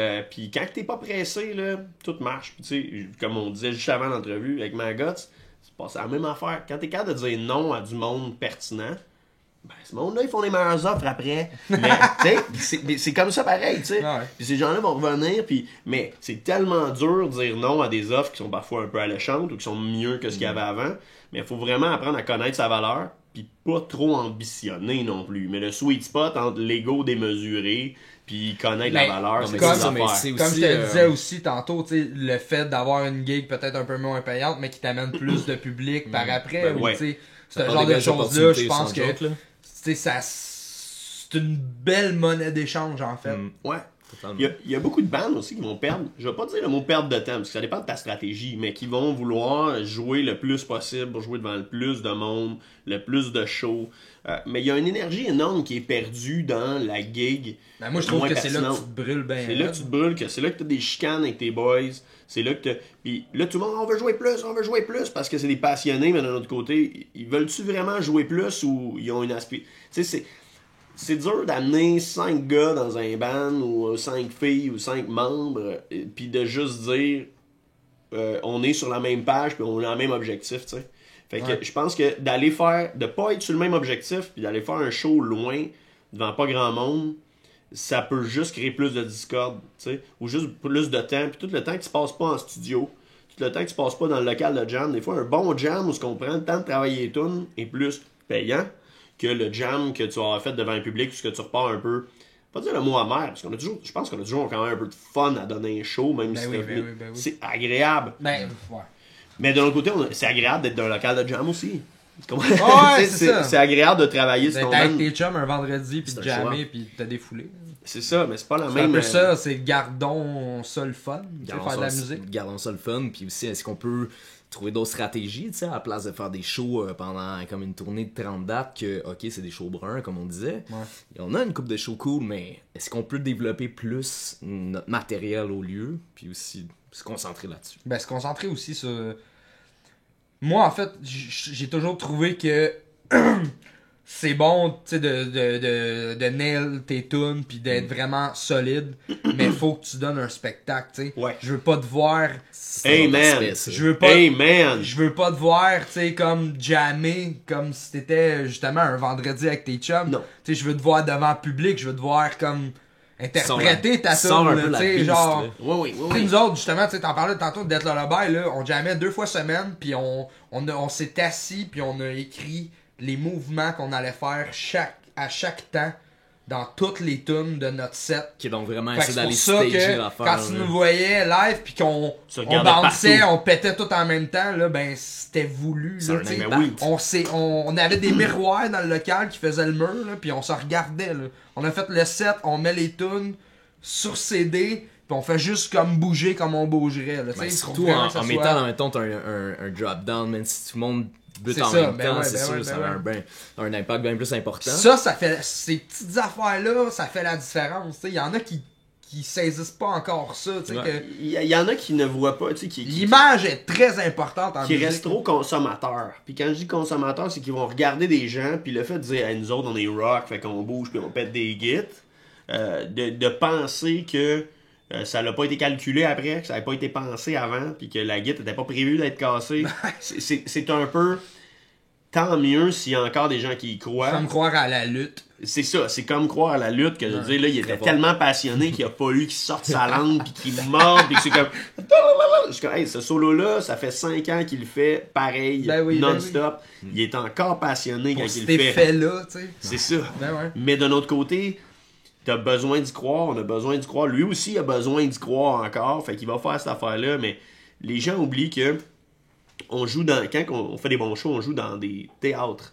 quand t'es pas pressé, là, tout marche. Puis tu sais, comme on disait juste avant l'entrevue avec Maggots, c'est pas la même affaire. Quand t'es capable de dire non à du monde pertinent, ben, ce monde-là, ils font les meilleures offres après. Mais, tu sais, c'est comme ça pareil, tu sais. Ouais. Puis ces gens-là vont revenir, mais c'est tellement dur de dire non à des offres qui sont parfois un peu alléchantes ou qui sont mieux que ce qu'il y avait avant. Mais il faut vraiment apprendre à connaître sa valeur, puis pas trop ambitionner non plus. Mais le sweet spot entre l'ego démesuré, puis connaître la valeur, c'est comme ça. Comme je te disais aussi tantôt, tu sais, le fait d'avoir une gig peut-être un peu moins payante, mais qui t'amène plus de public par après, Ben ou ouais. tu sais, ce genre de choses-là, je pense que c'est une belle monnaie d'échange, en fait. Ouais. Il y a beaucoup de bandes aussi qui vont perdre, je vais pas dire le mot perdre de temps, parce que ça dépend de ta stratégie, mais qui vont vouloir jouer le plus possible pour jouer devant le plus de monde, le plus de shows. Mais il y a une énergie énorme qui est perdue dans la gig. Ben moi, je trouve que c'est là que tu te brûles bien. C'est là que tu te brûles, c'est là que tu as des chicanes avec tes boys. C'est là que puis là, tout le monde, on veut jouer plus parce que c'est des passionnés, mais d'un autre côté, ils veulent-tu vraiment jouer plus ou ils ont une aspiration? Tu sais, c'est dur d'amener 5 gars dans un band ou 5 filles ou 5 membres, puis de juste dire on est sur la même page puis on a le même objectif, tu sais. Fait que je pense que de pas être sur le même objectif puis d'aller faire un show loin devant pas grand monde, ça peut juste créer plus de discorde, tu sais, ou juste plus de temps, puis tout le temps que tu passes pas en studio, tout le temps que tu passes pas dans le local de jam, des fois un bon jam où ce qu'on prend le temps de travailler les tunes est plus payant que le jam que tu as fait devant un public, puisque tu repars un peu, pas dire le mot amer, parce je pense qu'on a toujours quand même un peu de fun à donner un show, même si c'est agréable. Ben, ouais. Mais de l'autre côté, c'est agréable d'être dans un local de jam aussi. Ouais, c'est agréable de travailler sur ton band. Avec tes chums un vendredi, puis de jammer, puis de te défouler. C'est ça, mais c'est pas la même... C'est un peu ça, c'est gardons ça le fun, faire de la musique. Gardons ça le fun, puis aussi, est-ce qu'on peut trouver d'autres stratégies, tu sais, à la place de faire des shows pendant comme une tournée de 30 dates, que, ok, c'est des shows bruns, comme on disait. Ouais. Et on a une couple de shows cool, mais est-ce qu'on peut développer plus notre matériel au lieu, puis aussi se concentrer là-dessus? Ben, se concentrer aussi sur... Moi, en fait, j'ai toujours trouvé que c'est bon, tu sais, de nail tes tunes puis d'être vraiment solide, mais faut que tu donnes un spectacle, tu sais. Ouais. Je veux pas te voir... Amen! Je veux pas te voir, tu sais, comme jammer, comme si t'étais justement un vendredi avec tes chums. Non. Tu sais, je veux te voir devant le public, je veux te voir comme... interpréter ta tune, tu sais, genre... Oui. Nous autres, justement, tu sais, t'en parlais tantôt de Death Lullaby, là, on jammait 2 fois semaine, puis on s'est assis, puis on a écrit les mouvements qu'on allait faire à chaque temps dans toutes les tunes de notre set. Qui est donc vraiment essayer d'aller stager l'affaire. Quand tu nous voyais live, puis qu'on bounçait, on pétait tout en même temps, là, ben c'était voulu. Là, on avait des miroirs dans le local qui faisaient le mur, là, puis on se regardait. Là. On a fait le set, on met les tunes sur CD, puis on fait juste comme bouger comme on bougerait. Là, surtout en mettant en même temps un drop down, même si tout le monde bute en même temps, c'est sûr, ça a un impact bien plus important. Ça fait ces petites affaires-là, ça fait la différence. Il y en a qui saisissent pas encore ça. Il y en a qui ne voient pas. L'image est très importante en musique. Qui restent trop consommateurs. Puis quand je dis consommateurs, c'est qu'ils vont regarder des gens, puis le fait de dire nous autres on est rock, fait qu'on bouge, puis on pète des guides, de penser que ça n'a pas été calculé après, que ça n'a pas été pensé avant, puis que la guitare n'était pas prévue d'être cassée. C'est un peu... Tant mieux s'il y a encore des gens qui y croient. Comme croire à la lutte. C'est ça, c'est comme croire à la lutte, que je veux dire, là, il était tellement passionné qu'il a pas eu qu'il sorte sa langue, puis qu'il morde, puis que c'est comme... Je suis comme, hey, ce solo-là, ça fait 5 ans qu'il le fait pareil, non-stop. Il est encore passionné quand il le fait. Là, tu sais. C'est ça. Mais d'un autre côté... T'as besoin d'y croire, on a besoin d'y croire. Lui aussi a besoin d'y croire encore, fait qu'il va faire cette affaire-là, mais les gens oublient que on joue quand on fait des bons shows, on joue dans des théâtres.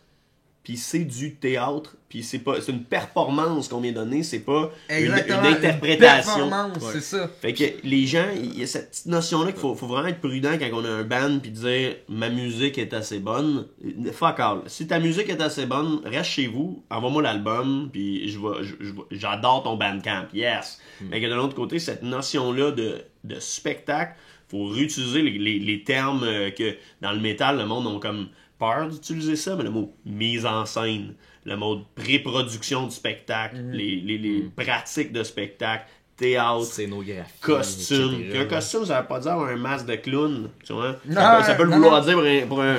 Puis c'est du théâtre, puis c'est une performance qu'on vient donner, c'est pas une interprétation. Une performance, c'est ça. Fait que les gens, il y a cette petite notion-là qu'il faut vraiment être prudent quand on a un band puis dire ma musique est assez bonne. Fuck all. Si ta musique est assez bonne, reste chez vous, envoie-moi l'album, puis j'adore ton Bandcamp, yes. Mais que de l'autre côté, cette notion-là de spectacle, faut réutiliser les termes que dans le métal, le monde ont comme peur d'utiliser ça, mais le mot mise en scène, le mot pré-production du spectacle, les pratiques de spectacle, théâtre, scénographie, costume. Puis un costume, ça veut pas dire avoir un masque de clown, tu vois. Ça peut le non, vouloir dire pour un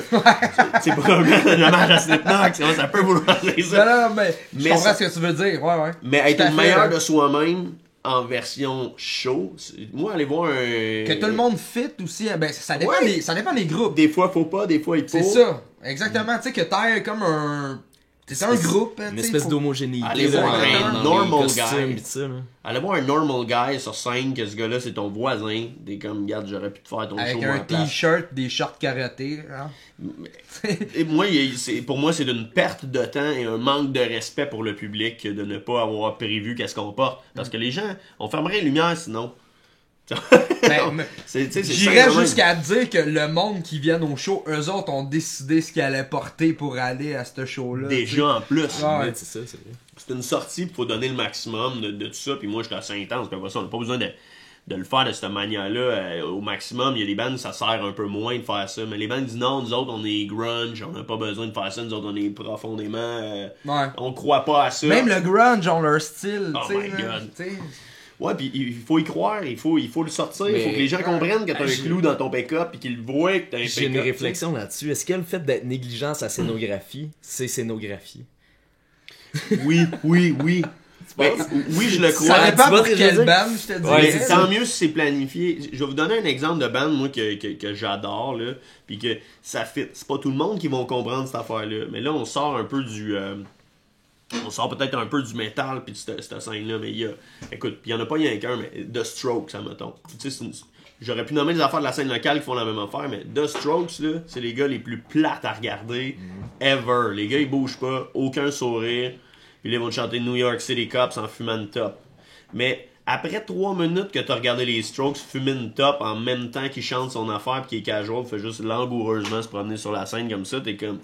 c'est pour un hommage à Slipknot, ça peut vouloir dire ça. Non, mais je comprends ce que tu veux dire, ouais. Mais être le meilleur de soi-même en version show, moi aller voir un... Que tout le monde fit aussi, ben ça dépend des groupes. Des fois faut pas, des fois il faut. C'est ça, exactement, tu sais que t'as comme un... C'est un groupe, une espèce d'homogénéité. Allez voir un normal guy. Allez voir un normal guy sur scène, que ce gars-là c'est ton voisin. T'es comme, regarde, j'aurais pu te faire ton avec show un t-shirt, des shorts karaté. Hein? Et moi, pour moi, c'est une perte de temps et un manque de respect pour le public de ne pas avoir prévu qu'est-ce qu'on porte. Parce que les gens, on fermerait les lumières sinon. J'irais jusqu'à dire que le monde qui vient au show, eux autres ont décidé ce qu'ils allaient porter pour aller à ce show-là. Déjà en plus. Ouais. C'est ça, c'est vrai. C'est une sortie, il faut donner le maximum de tout ça. Puis moi, je suis assez intense. Puis après ça, on n'a pas besoin de le faire de cette manière-là au maximum. Il y a des bandes, ça sert un peu moins de faire ça. Mais les bandes disent non, nous autres, on est grunge, on n'a pas besoin de faire ça. Nous autres, on est profondément... on croit pas à ça. Même le grunge ont leur style. Oh my God. Ouais, pis il faut y croire, il faut le sortir, il faut que les gens comprennent que t'as un clou dans ton pick-up pis qu'ils le voient que t'as un pick-up. J'ai une réflexion là-dessus. Est-ce que le fait d'être négligent sa scénographie, c'est scénographie? Oui. Ben, oui, je le crois. Ça dépend pour quelle band, je te dis. Ouais, tant mieux si c'est planifié. Je vais vous donner un exemple de band, moi, que j'adore, là, pis que ça fit. C'est pas tout le monde qui va comprendre cette affaire-là. Mais là, on sort un peu du... on sort peut-être un peu du métal puis de cette scène-là, mais il y a... Écoute, il y en a pas rien qu'un, mais The Strokes, ça mettons. Tu sais, j'aurais pu nommer des affaires de la scène locale qui font la même affaire, mais The Strokes, là, c'est les gars les plus plates à regarder ever. Les gars, ils bougent pas, aucun sourire, puis là, ils vont te chanter New York City Cops en fumant une top. Mais après 3 minutes que t'as regardé les Strokes fumer une top en même temps qu'il chante son affaire pis qu'il est casual, fait juste langoureusement se promener sur la scène comme ça, t'es comme...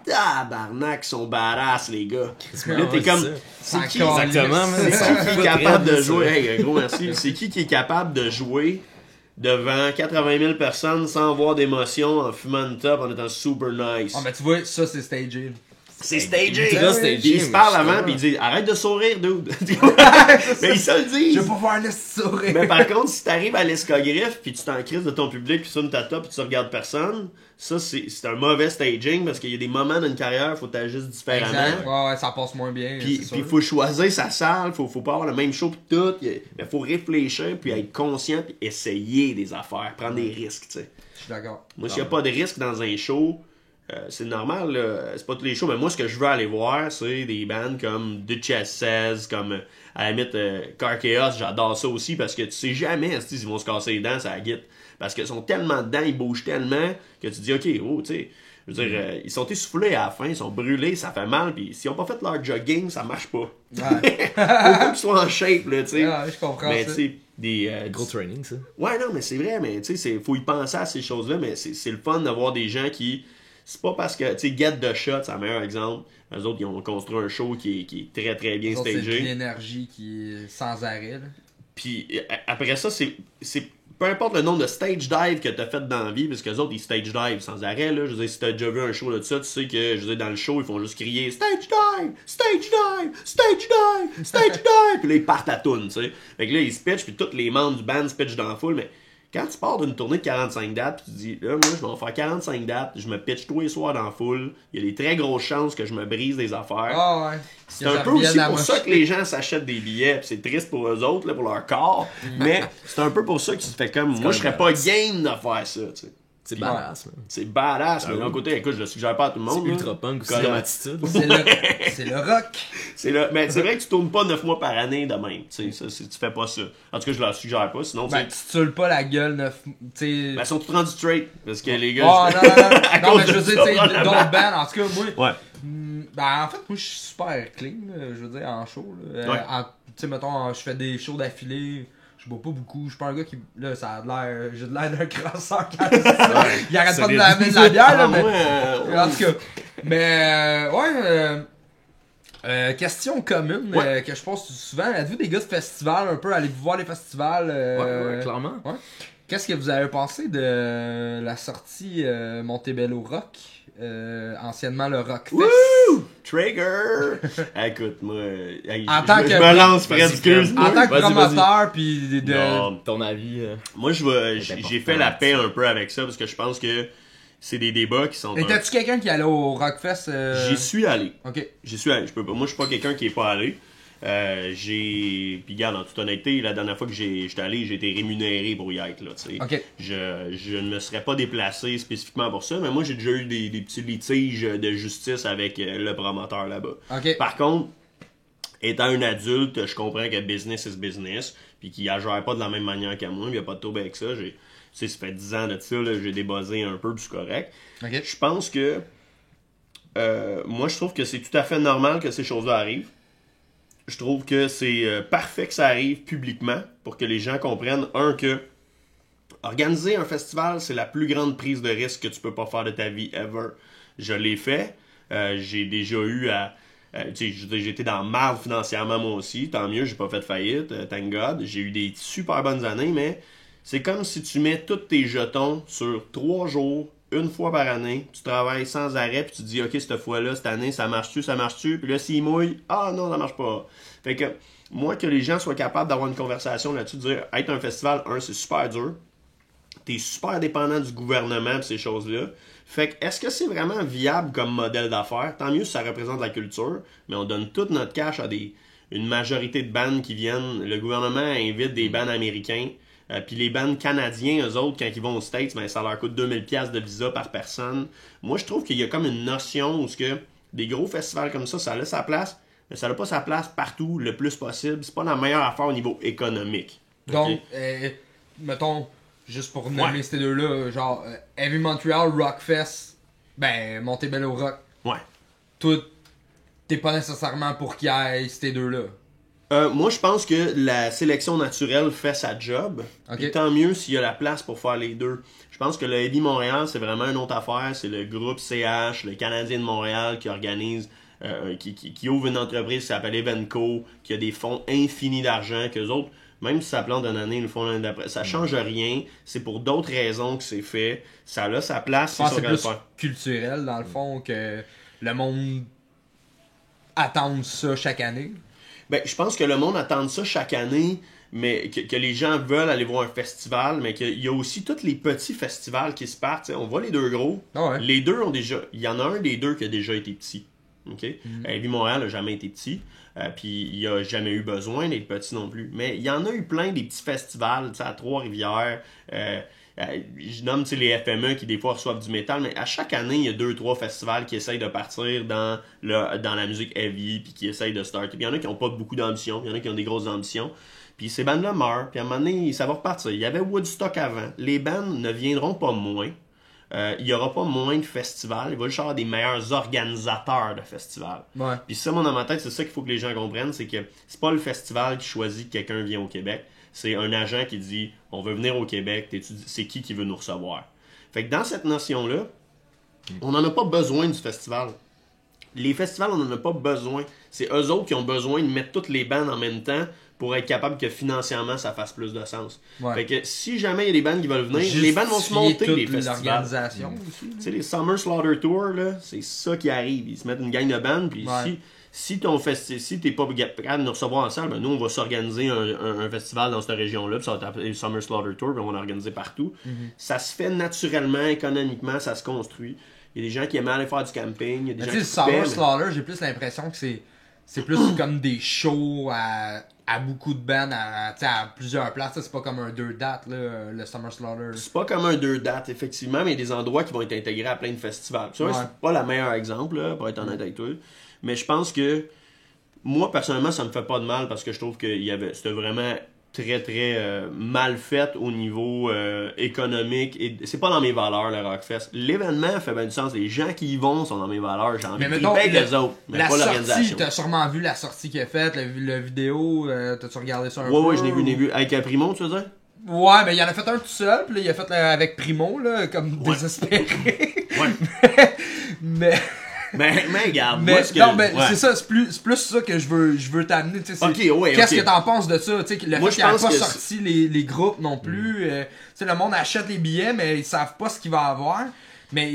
Tabarnak, ils sont badass, les gars. Là, t'es comme... C'est qui est capable de jouer... Hey, gros merci. C'est qui est capable de jouer devant 80 000 personnes sans avoir d'émotion, en fumant une top, en étant super nice? Ah, mais tu vois, ça, c'est stagé. C'est stagé! Il se parle avant pis il dit arrête de sourire, dude! Mais il se le dit! Je veux pas faire le sourire! Mais par contre, si t'arrives à l'escogriffe pis tu t'en crises de ton public pis tu sonnes ta top pis tu regardes personne, ça c'est un mauvais staging parce qu'il y a des moments dans une carrière faut t'agir différemment. Exact. Ouais, ça passe moins bien. Pis faut choisir sa salle, faut pas avoir le même show pis tout. Mais faut réfléchir puis être conscient pis essayer des affaires, prendre des risques, tu sais. Je suis d'accord. Moi, s'il y a pas de risque dans un show, c'est normal, là. C'est pas tous les shows, mais moi, ce que je veux aller voir, c'est des bands comme Duchess Says, comme, à la limite, Car Chaos, j'adore ça aussi, parce que tu sais jamais, ils vont se casser les dents, ça la guite. Parce qu'ils sont tellement dedans, ils bougent tellement, que tu dis, ok, oh, tu sais, je veux dire, ils sont essoufflés à la fin, ils sont brûlés, ça fait mal, pis s'ils ont pas fait leur jogging, ça marche pas. Ouais. Faut qu'ils soient en shape, là, tu sais. Ouais, je comprends mais, ça. tu sais, des... Gros training, ça. Ouais, non, mais c'est vrai, mais tu sais, faut y penser à ces choses-là, mais c'est le fun d'avoir des gens qui... C'est pas parce que, tu sais, Get the Shot, c'est un meilleur exemple. Eux autres, ils ont construit un show qui est très très bien stagé. C'est l'énergie qui est sans arrêt. Là. Puis après ça, c'est peu importe le nombre de stage dive que t'as fait dans la vie, parce que les autres, ils stage dive sans arrêt, là. Je veux dire, si t'as déjà vu un show de ça, tu sais que, je veux dire, dans le show, ils font juste crier stage dive, stage dive, stage dive, stage dive. Puis là, ils partent à toune, tu sais. Fait que là, ils se pitchent, puis tous les membres du band se pitchent dans la foule, mais quand tu pars d'une tournée de 45 dates, pis tu dis, là, moi, je vais en faire 45 dates, je me pitch tous les soirs dans la foule, il y a des très grosses chances que je me brise des affaires. Ah ouais. C'est un peu aussi pour ça que les gens s'achètent des billets, pis c'est triste pour eux autres, là, pour leur corps, mais c'est un peu pour ça que tu te fais comme, moi, je serais pas game de faire ça, tu sais. C'est badass. C'est badass, mais d'un côté, écoute, je le suggère pas à tout le monde. C'est ultra punk aussi comme attitude. C'est le rock. Mais c'est vrai que tu tournes pas 9 mois par année de même. Tu fais pas ça. En tout cas, je le suggère pas. Sinon, tu tues pas la gueule 9. Ils sont tous rendus straight. Parce que les gars. Oh, non, mais je veux dire, d'autres bands, en tout cas, moi. Ouais. En fait, moi, je suis super clean, je veux dire, en show. Tu sais, mettons, je fais des shows d'affilée. Je bois pas beaucoup, je suis pas un gars qui. Là, ça a l'air. J'ai de l'air d'un crosseur quand il arrête pas de laver de la bière, là, mais. En tout cas. Mais, question commune que je pose souvent. Êtes-vous des gars de festival un peu? Allez-vous voir les festivals? Ouais, clairement. Ouais. Qu'est-ce que vous avez pensé de la sortie Montebello Rock? Anciennement le Rockfest. Wouh! Trigger! Écoute, moi, je me lance, Fred, excuse-moi. En tant que promoteur, puis ton avis. Moi, j'ai fait la paix un peu avec ça, parce que je pense que c'est des débats qui sont... Et t'as-tu quelqu'un qui est allé au Rockfest? J'y suis allé. Ok. J'y suis allé. Moi, je suis pas quelqu'un qui est pas allé. Puis regarde, en toute honnêteté, la dernière fois que j'étais allé, j'ai été rémunéré pour y être là, tu sais. Okay. Je ne me serais pas déplacé spécifiquement pour ça, mais moi j'ai déjà eu des petits litiges de justice avec le promoteur là-bas. Okay. Par contre, étant un adulte, je comprends que business is business, puis qu'il agère pas de la même manière que moi, il n'y a pas de trouble avec ça. Ça fait 10 ans de ça, j'ai débuzzé un peu, puis c'est correct. Okay. Je pense que moi je trouve que c'est tout à fait normal que ces choses-là arrivent. Je trouve que c'est parfait que ça arrive publiquement pour que les gens comprennent, que organiser un festival, c'est la plus grande prise de risque que tu peux pas faire de ta vie ever. Je l'ai fait. J'ai déjà eu à... j'ai été dans le marde financièrement moi aussi. Tant mieux, j'ai pas fait de faillite. Thank God. J'ai eu des super bonnes années, mais c'est comme si tu mets tous tes jetons sur 3 jours, une fois par année, tu travailles sans arrêt, puis tu te dis, OK, cette fois-là, cette année, ça marche-tu, puis là, s'il mouille, non, ça marche pas. Fait que, moi, que les gens soient capables d'avoir une conversation là-dessus, de dire, être un festival, c'est super dur, t'es super dépendant du gouvernement, pis ces choses-là. Fait que, est-ce que c'est vraiment viable comme modèle d'affaires? Tant mieux si ça représente la culture, mais on donne toute notre cash à une majorité de bands qui viennent. Le gouvernement invite des bands américains. Puis les bands canadiens, eux autres, quand ils vont aux States, ça leur coûte 2000$ de visa par personne. Moi, je trouve qu'il y a comme une notion où que des gros festivals comme ça a sa place, mais ça n'a pas sa place partout le plus possible. C'est pas la meilleure affaire au niveau économique. Donc, mettons, juste pour nommer ces deux-là, genre Heavy Montreal, Rockfest, Montebello Rock. Ouais. Toi, t'es pas nécessairement pour qu'il y ait ces deux-là. Moi, je pense que la sélection naturelle fait sa job. Okay. Et tant mieux s'il y a la place pour faire les deux. Je pense que le Heavy Montréal, c'est vraiment une autre affaire. C'est le groupe CH, le Canadien de Montréal, qui organise, qui ouvre une entreprise qui s'appelle Evenco, qui a des fonds infinis d'argent, qu'eux autres, même si ça plante d'une année, ils le font l'année d'après. Ça change rien. C'est pour d'autres raisons que c'est fait. Ça a sa place. C'est plus culturel, dans le fond, que le monde attend ça chaque année. Je pense que le monde attend ça chaque année, mais que les gens veulent aller voir un festival, mais qu'il y a aussi tous les petits festivals qui se partent. On voit les deux gros. Oh ouais. Les deux ont déjà... Il y en a un des deux qui a déjà été petit. Okay? Heavy Montréal n'a jamais été petit. Puis il n'a jamais eu besoin d'être petit non plus. Mais il y en a eu plein des petits festivals à Trois-Rivières. Je nomme les FME qui des fois reçoivent du métal, mais à chaque année, il y a 2-3 festivals qui essayent de partir dans la musique heavy, puis qui essayent de starter. Puis il y en a qui n'ont pas beaucoup d'ambition, il y en a qui ont des grosses ambitions. Puis ces bandes-là meurent, puis à un moment donné, ça va repartir. Il y avait Woodstock avant. Les bandes ne viendront pas moins. Il n'y aura pas moins de festivals. Il va juste avoir des meilleurs organisateurs de festivals. Ouais. Puis ça, moi, dans ma tête, c'est ça qu'il faut que les gens comprennent, c'est que c'est pas le festival qui choisit que quelqu'un vient au Québec. C'est un agent qui dit « On veut venir au Québec, c'est qui veut nous recevoir? » Fait que dans cette notion-là, on n'en a pas besoin du festival. Les festivals, on n'en a pas besoin. C'est eux autres qui ont besoin de mettre toutes les bandes en même temps pour être capable que financièrement, ça fasse plus de sens. Ouais. Fait que si jamais il y a des bandes qui veulent venir, les bandes vont se monter, les festivals. L'organisation aussi. Tu sais, les Summer Slaughter Tour, là, c'est ça qui arrive. Ils se mettent une gang de bandes, puis si t'es pas capable de nous recevoir en salle, nous, on va s'organiser un festival dans cette région-là, puis ça va être le Summer Slaughter Tour, puis on va l'organiser partout. Ça se fait naturellement, économiquement, ça se construit. Il y a des gens qui aiment aller faire du camping, il y a des gens qui Summer Slaughter, j'ai plus l'impression que c'est plus comme des shows à à beaucoup de bands, à plusieurs places. C'est pas comme un 2 dates, là, le Summer Slaughter. C'est pas comme un 2 dates, effectivement, mais il y a des endroits qui vont être intégrés à plein de festivals. C'est pas le meilleur exemple, là, pour être honnête avec toi. Mais je pense que moi, personnellement, ça me fait pas de mal parce que je trouve que c'était vraiment très, très mal fait au niveau économique. Et c'est pas dans mes valeurs, le Rockfest. L'événement fait bien du sens. Les gens qui y vont sont dans mes valeurs. J'ai envie de triper avec les autres, mais pas l'organisation. T'as sûrement vu la sortie qu'il a faite, la vidéo. T'as-tu regardé ça un peu? Ouais, je l'ai vu. Avec Primo, tu veux dire? Ouais, mais il en a fait un tout seul, puis là, il a fait avec Primo, là, comme désespéré. Ouais. mais... Mais regarde, mais, moi, ce que... Non, mais c'est ça, c'est plus ça que je veux t'amener. Qu'est-ce que t'en penses de ça? Le fait qu'il n'y a pas sorti les groupes non plus. Le monde achète les billets, mais ils savent pas ce qu'il va avoir. Mais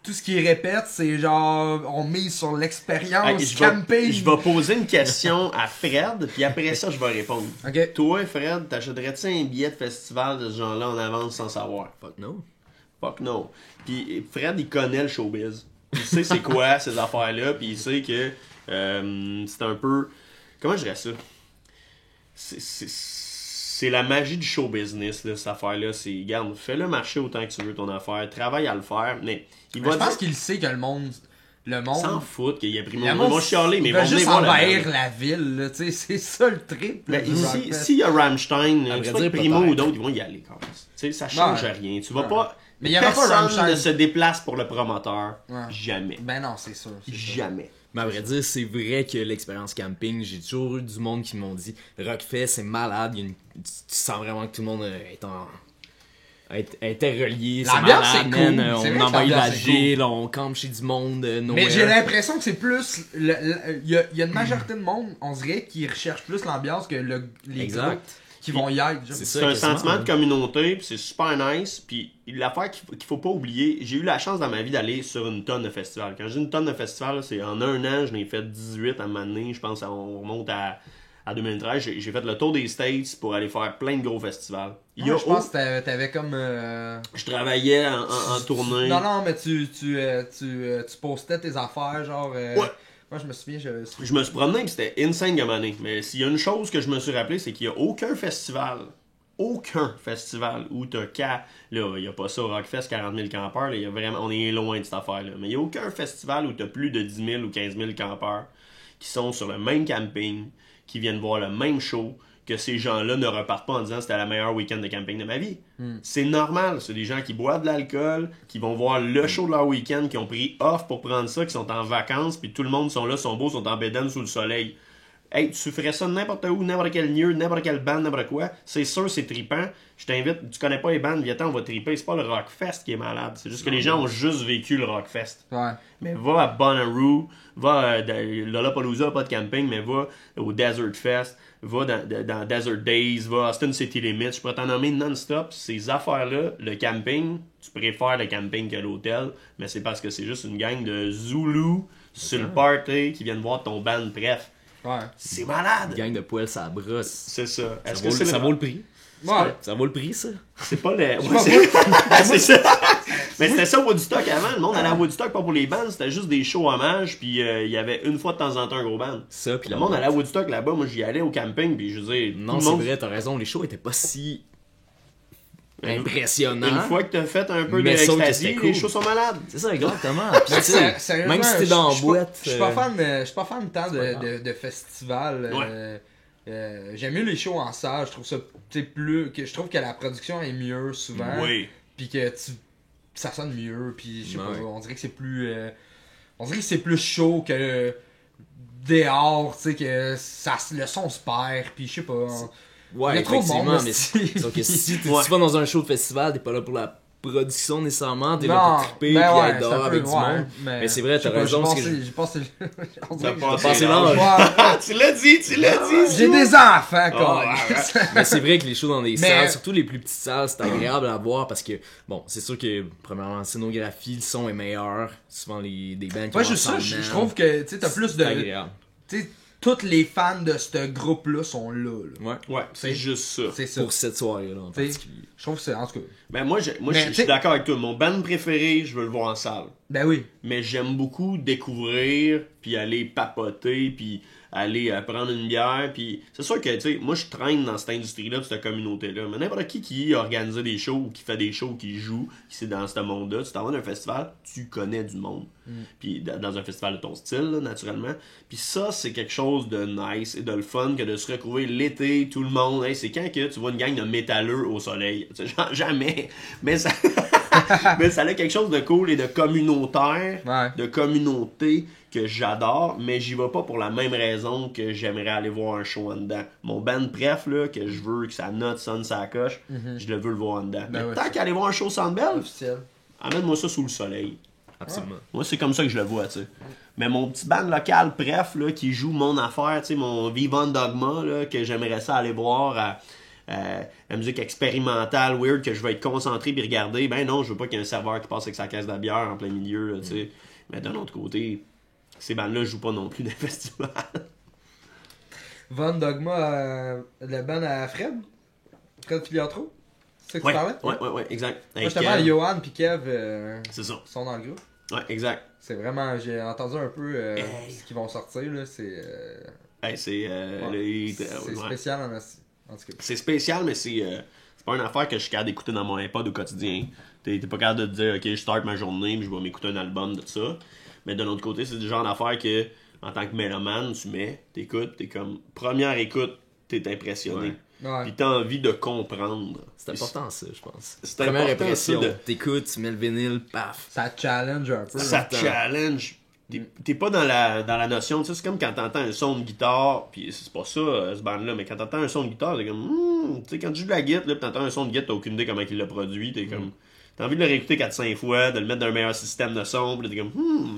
tout ce qu'il répète, c'est genre, on mise sur l'expérience camping. Je vais poser une question à Fred, puis après ça, je vais répondre. Okay. Toi, Fred, t'achèterais-tu un billet de festival de ce genre-là en avance sans savoir? Fuck no. Fuck no. Puis Fred, il connaît le showbiz. Il sait c'est quoi ces affaires-là, puis il sait que c'est un peu... Comment je dirais ça? C'est la magie du show business, là, cette affaire-là. C'est, regarde, fais-le marcher autant que tu veux ton affaire, travaille à le faire, mais il va je pense qu'il sait que le monde s'en fout qu'il y a pris mon nom. Ils vont chialer, mais ils vont juste envahir la ville, là, tu sais, c'est ça le trip. Mais ici, s'il y a Rammstein, tu sais, Primo ou d'autres, ils vont y aller quand même. Tu sais, ça change rien. Tu vas pas... Mais il y aura pas Rammstein. Ne se déplace pour le promoteur. Ouais. Jamais. Ben non, c'est sûr. Jamais. Mais à vrai dire, c'est vrai que l'expérience camping, j'ai toujours eu du monde qui m'ont dit Rockfest, c'est malade. Tu sens vraiment que tout le monde était relié. L'ambiance, c'est malade, cool. On envahit la ville, on campe chez du monde. Mais j'ai l'impression que c'est plus. Il y a une majorité de monde, on dirait, qui recherche plus l'ambiance que les groupes qui vont y être. C'est un sentiment de communauté, puis c'est super nice. Puis l'affaire qu'il faut pas oublier, j'ai eu la chance dans ma vie d'aller sur une tonne de festivals. Quand j'ai une tonne de festivals, c'est en un an, je n'ai fait 18 à un moment donné. Je pense qu'on remonte à 2013. J'ai fait le tour des States pour aller faire plein de gros festivals. Je pense que t'avais comme... Je travaillais en tournée. Non, mais tu postais tes affaires, genre... Ouais. Moi, je me souviens, je me suis promené et c'était insane comme année. Mais s'il y a une chose que je me suis rappelé, c'est qu'il n'y a aucun festival où t'as qu'à... Là, il n'y a pas ça au Rockfest, 40 000 campeurs. Là, on est loin de cette affaire-là. Mais il n'y a aucun festival où t'as plus de 10 000 ou 15 000 campeurs qui sont sur le même camping, qui viennent voir le même show, que ces gens-là ne repartent pas en disant c'était le meilleur week-end de camping de ma vie. C'est normal. C'est des gens qui boivent de l'alcool, qui vont voir le show de leur week-end, qui ont pris off pour prendre ça, qui sont en vacances, puis tout le monde sont là, sont beaux, sont en bédaine sous le soleil. Hey, tu ferais ça n'importe où, n'importe quel lieu, n'importe quelle bande, n'importe quoi. C'est sûr, c'est trippant. Je t'invite, tu connais pas les bandes, viens-t'en, on va tripper. C'est pas le Rockfest qui est malade. C'est juste que les gens ont juste vécu le Rockfest. Ouais. Mais va à Bonnaroo, va à Lollapalooza, pas de camping, mais va au Desert Fest, va dans Desert Days, va à Austin City Limits. Je pourrais t'en nommer non-stop. Ces affaires-là, le camping, tu préfères le camping que l'hôtel, mais c'est parce que c'est juste une gang de Zoulous sur le party qui viennent voir ton band, bref. Ouais. C'est malade! Une gang de poils, ça brosse. C'est ça. Ça vaut le prix? Ouais. Ça vaut le prix, ça? C'est pas le... c'est ça! Mais c'était ça au Woodstock avant. Le monde allait à Woodstock pas pour les bands, c'était juste des shows hommages, puis il y avait une fois de temps en temps un gros band. Ça, puis le monde allait à Woodstock là-bas, moi j'y allais au camping, puis je veux dire... Non, c'est vrai, t'as raison, les shows étaient pas si... impressionnant. Une fois que t'as fait un peu d'ecstasy, les shows sont malades. C'est ça, exactement. Puis, même si t'es dans la boîte. Je suis pas fan tant de festivals. J'aime mieux les shows en salle. Je trouve ça je trouve que la production est mieux souvent. Oui. Puis que ça sonne mieux. Puis je sais pas, on dirait que c'est plus plus chaud que dehors, tu sais, que le son se perd. Puis je sais pas. Ouais, il y a trop de monde, mais sauf que si tu vas dans un show de festival, t'es pas là pour la production nécessairement, t'es là pour triper pis être dehors avec du monde. Mais c'est vrai, t'as raison. J'ai passé Tu l'as dit! J'ai des enfants, quoi. Mais c'est vrai que les shows dans des salles, surtout les plus petites salles, c'est agréable à voir parce que, bon, c'est sûr que, premièrement, la scénographie, le son est meilleur. Souvent, des bands qui ouais, je trouve que, tu sais, t'as plus de... agréable. Tous les fans de ce groupe-là sont là. Ouais, c'est juste ça. C'est ça. Pour cette soirée-là, en particulier. Je trouve que c'est, en tout cas... Ben moi, je suis d'accord avec toi. Mon band préféré, je veux le voir en salle. Ben oui. Mais j'aime beaucoup découvrir, puis aller papoter, puis aller prendre une bière. Puis c'est sûr que, tu sais, moi, je traîne dans cette industrie-là, de cette communauté-là. Mais n'importe qui organise des shows, ou qui fait des shows, qui joue, qui c'est dans ce monde-là, tu t'en vas dans un festival, tu connais du monde. Puis dans un festival de ton style, là, naturellement. Puis ça, c'est quelque chose de nice et de le fun que de se retrouver l'été, tout le monde. Hey, c'est quand que tu vois une gang de métalleux au soleil? Tu sais, jamais. Mais ça... mais ça a quelque chose de cool et de communautaire, de communauté que j'adore, mais j'y vais pas pour la même raison que j'aimerais aller voir un show en dedans. Mon band préf, là, que je veux que ça note, sonne, ça coche, je le veux le voir en dedans. Mais tant qu'aller voir un show Sandbell, amène-moi ça sous le soleil. Absolument. Moi, c'est comme ça que je le vois, tu sais. Mais mon petit band local préf, là, qui joue mon affaire, tu sais, mon Vivant Dogma, là, que j'aimerais ça aller voir à la musique expérimentale, weird, que je vais être concentré puis regarder, ben non, je veux pas qu'il y ait un serveur qui passe avec sa caisse de bière en plein milieu, là, tu sais. Mais d'un autre côté, ces bandes-là jouent pas non plus dans les festivals. Von Dogma, le band à Fred Filiatro, c'est ça que tu parlais? Ouais, exact. Moi, justement, Johan et Kev c'est ça. sont dans le groupe. Ouais, exact. C'est vraiment, j'ai entendu un peu ce qu'ils vont sortir, là, c'est... c'est spécial en tout cas. C'est spécial, mais c'est pas une affaire que je suis capable d'écouter dans mon iPod au quotidien. T'es pas capable de te dire, ok, je start ma journée, puis je vais m'écouter un album de ça. Mais de l'autre côté, c'est du genre d'affaire que, en tant que mélomane, tu mets, t'écoutes, t'es comme, première écoute, t'es impressionné. Ouais. Puis t'as envie de comprendre. C'est important ça, je pense. C'est première important, impression, ça, t'écoutes, tu mets le vinyle, paf. Ça te challenge un peu. Ça te challenge. T'es pas dans la notion, tu sais, c'est comme quand t'entends un son de guitare, puis c'est pas ça, ce band-là, mais quand t'entends un son de guitare, t'es comme, tu sais, quand tu joues de la guitare, là, pis t'entends un son de guitare, t'as aucune idée comment il l'a produit, t'es comme, t'as envie de le réécouter 4-5 fois, de le mettre dans un meilleur système de son, pis t'es comme,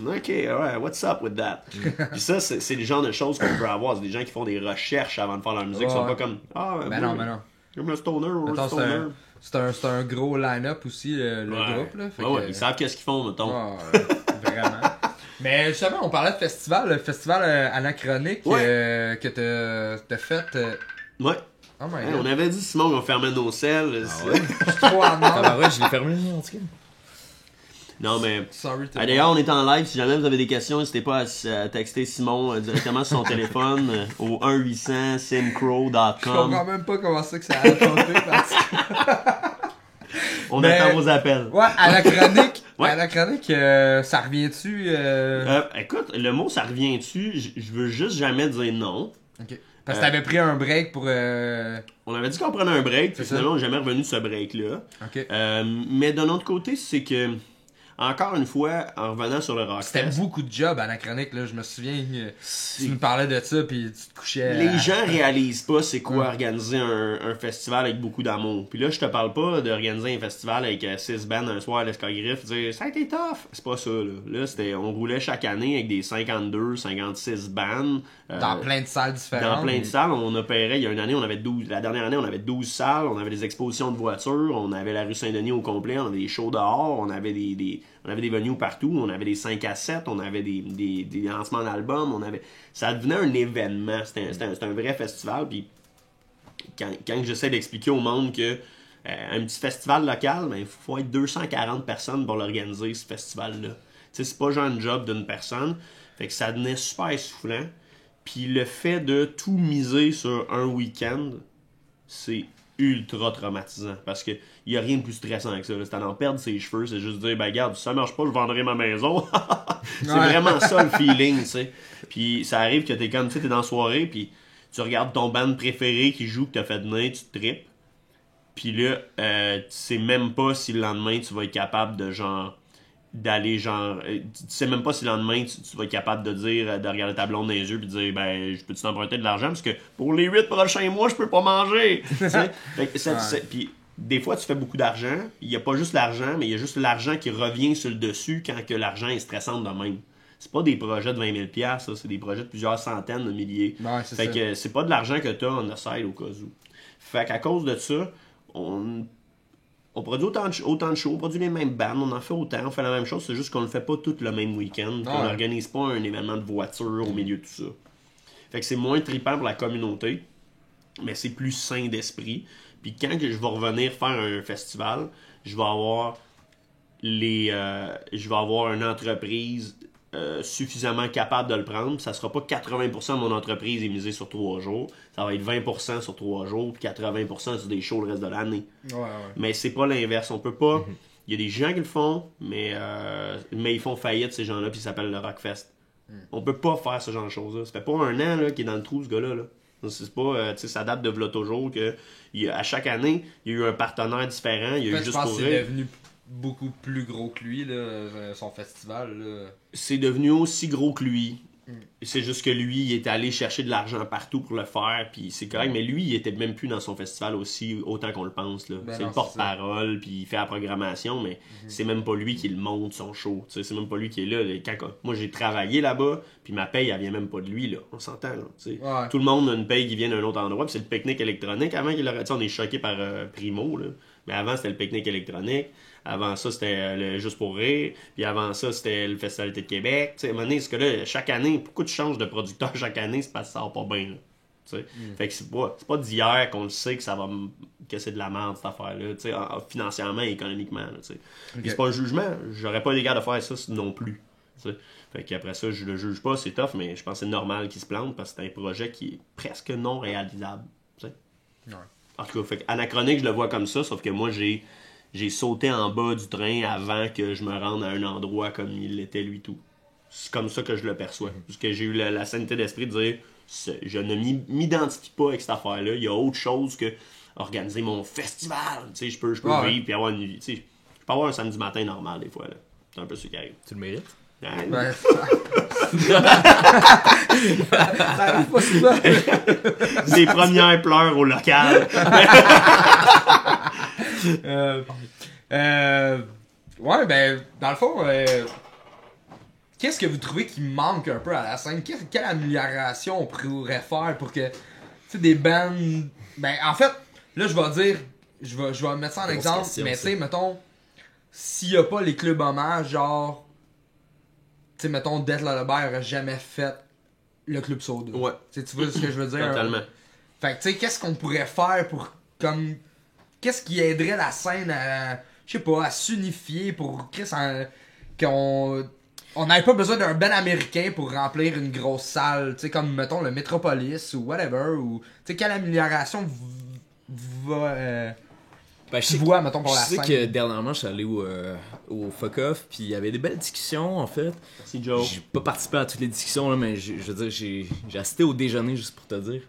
ok, alright, what's up with that? Pis ça, c'est le genre de choses qu'on peut avoir, c'est des gens qui font des recherches avant de faire leur musique, ils sont pas comme, ben non. Comme le stoner ou le stoner. C'est un gros line-up aussi, le groupe, là. Ouais, ils savent qu'est-ce qu'ils font, mettons. Vraiment. Mais justement, on parlait de festival, le festival anachronique que t'as fait. Ouais. Oh my God. On avait dit, Simon, qu'on fermait nos selles. Ah ouais? Je suis trop en ouais, je l'ai fermé, en tout cas. Non, mais. Sorry, d'ailleurs, on est en live. Si jamais vous avez des questions, n'hésitez pas à texter Simon directement sur son téléphone au 1-800-simcrow.com. Je comprends même pas comment ça que ça a changé parce que. On attend vos appels. Ouais, à la chronique. À la chronique, ça revient-tu écoute, le mot ça revient-tu, je veux juste jamais dire non. Ok. Parce que t'avais pris un break pour. On avait dit qu'on prenait un break, puis finalement on n'est jamais revenu de ce break-là. Ok. Mais d'un autre côté, c'est que. Encore une fois, en revenant sur le Rockfest... C'était beaucoup de job à la chronique, là. Je me souviens que tu me parlais de ça, puis tu te couchais... Les gens réalisent pas c'est quoi organiser un festival avec beaucoup d'amour. Puis là, je te parle pas d'organiser un festival avec 6 bands un soir à l'Escogriffe, dire « ça a été tough ». C'est pas ça, là. Là, on roulait chaque année avec des 52, 56 bands. Dans plein de salles différentes. Dans plein de salles. On opérait, il y a une année, on avait 12... La dernière année, on avait 12 salles. On avait des expositions de voitures. On avait la rue Saint-Denis au complet. On avait des shows dehors. On avait on avait des venues partout, on avait des 5 à 7, on avait des lancements d'albums, ça devenait un événement, c'était un vrai festival, puis quand j'essaie d'expliquer au monde que un petit festival local, il faut être 240 personnes pour l'organiser, ce festival-là. Tu sais, c'est pas genre un job d'une personne, fait que ça devenait super essoufflant, puis le fait de tout miser sur un week-end, c'est ultra traumatisant parce que y a rien de plus stressant que ça. C'est d'en perdre ses cheveux, c'est juste dire ben regarde, si ça marche pas, je vendrai ma maison. C'est vraiment ça le feeling, tu sais. Puis ça arrive que t'es comme tu sais, t'es dans la soirée, puis tu regardes ton band préféré qui joue, que t'as fait venir, tu te tripes. Puis là, tu sais même pas si le lendemain tu vas être capable de d'aller tu sais même pas si le lendemain tu vas être capable de dire, de regarder ta blonde dans les yeux puis de dire ben je peux t'emprunter de l'argent parce que pour les 8 prochains mois je peux pas manger. Puis des fois tu fais beaucoup d'argent, il y a pas juste l'argent, mais il y a juste l'argent qui revient sur le dessus quand que l'argent est stressant de même. C'est pas des projets de 20 000 $, ça, c'est des projets de plusieurs centaines de milliers. Ouais, fait que c'est pas de l'argent que t'as en side au cas où. Fait qu'à cause de ça, on produit autant de shows, on produit les mêmes bands, on en fait autant, on fait la même chose, c'est juste qu'on le fait pas tout le même week-end, qu'on n'organise pas un événement de voiture au milieu de tout ça. Fait que c'est moins trippant pour la communauté, mais c'est plus sain d'esprit. Puis quand je vais revenir faire un festival, je vais avoir une entreprise suffisamment capable de le prendre. Ça sera pas 80% de mon entreprise est misée sur 3 jours. Ça va être 20% sur 3 jours, puis 80% sur des shows le reste de l'année. Mais c'est pas l'inverse. On peut pas... Il y a des gens qui le font, mais ils font faillite, ces gens-là, puis ils s'appellent le Rockfest. On peut pas faire ce genre de choses-là. Ça fait pas un an qu'il est dans le trou, ce gars-là. Là. C'est pas, ça date de v'là toujours que à chaque année, il y a eu un partenaire différent. Il y a eu juste pour c'est devenu beaucoup plus gros que lui, là, son festival. Là. C'est devenu aussi gros que lui. C'est juste que lui, il est allé chercher de l'argent partout pour le faire, puis c'est correct, mais lui, il était même plus dans son festival aussi autant qu'on le pense. Là. C'est le porte-parole, puis il fait la programmation, mais c'est même pas lui qui le monte, son show. C'est même pas lui qui est là. Moi, j'ai travaillé là-bas, puis ma paye, elle vient même pas de lui. Là. On s'entend. Là, Tout le monde a une paye qui vient d'un autre endroit, puis c'est le pique-nique électronique. Avant qu'il aurait... on est choqué par Primo, là. Mais avant, c'était le pique-nique électronique. Avant ça, c'était le Juste pour rire. Puis avant ça, c'était le Festival d'été de Québec. T'sais, à un moment donné, ce que là, chaque année, pourquoi tu changes de producteur chaque année? C'est parce que ça va pas bien. Fait que c'est pas d'hier qu'on le sait que ça va que c'est de la merde cette affaire-là. Financièrement et économiquement. Là, Puis c'est pas un jugement. J'aurais pas l'égard de faire ça non plus. T'sais. Fait qu'après ça, je le juge pas, c'est tough, mais je pense que c'est normal qu'il se plante parce que c'est un projet qui est presque non réalisable. Ouais. En tout cas, fait anachronique, je le vois comme ça, sauf que moi, j'ai sauté en bas du train avant que je me rende à un endroit comme il l'était lui tout. C'est comme ça que je le perçois. Parce que j'ai eu la sainteté d'esprit de dire je ne m'identifie pas avec cette affaire-là. Il y a autre chose que organiser mon festival. Tu sais, je peux vivre puis avoir une vie. Tu sais, je peux avoir un samedi matin normal des fois. Là. C'est un peu ce qui arrive. Tu le mérites? Ben, ça arrive pas souvent. Des premières pleurs au local. Ouais, ben, dans le fond, qu'est-ce que vous trouvez qui manque un peu à la scène? Quelle amélioration on pourrait faire pour que, tu sais, des bands... Ben, en fait, là, je vais dire, je vais mettre ça en exemple, mais tu sais, mettons, s'il y a pas les clubs hommages, genre, tu sais, mettons, Death Lullaby aurait jamais fait le Club Soda. Ouais. Tu vois ce que je veux dire? Totalement. Fait que, tu sais, qu'est-ce qu'on pourrait faire pour, comme... Qu'est-ce qui aiderait la scène à, je sais pas, à s'unifier pour qu'on n'avait pas besoin d'un band américain pour remplir une grosse salle, tu sais, comme, mettons, le Metropolis ou whatever, ou, tu sais, quelle amélioration tu vois, mettons, pour la scène? Je sais que dernièrement, je suis allé au Fuck Off, puis il y avait des belles discussions, en fait. Merci, Joe. J'ai pas participé à toutes les discussions, là, mais je veux dire, j'ai assisté au déjeuner, juste pour te dire.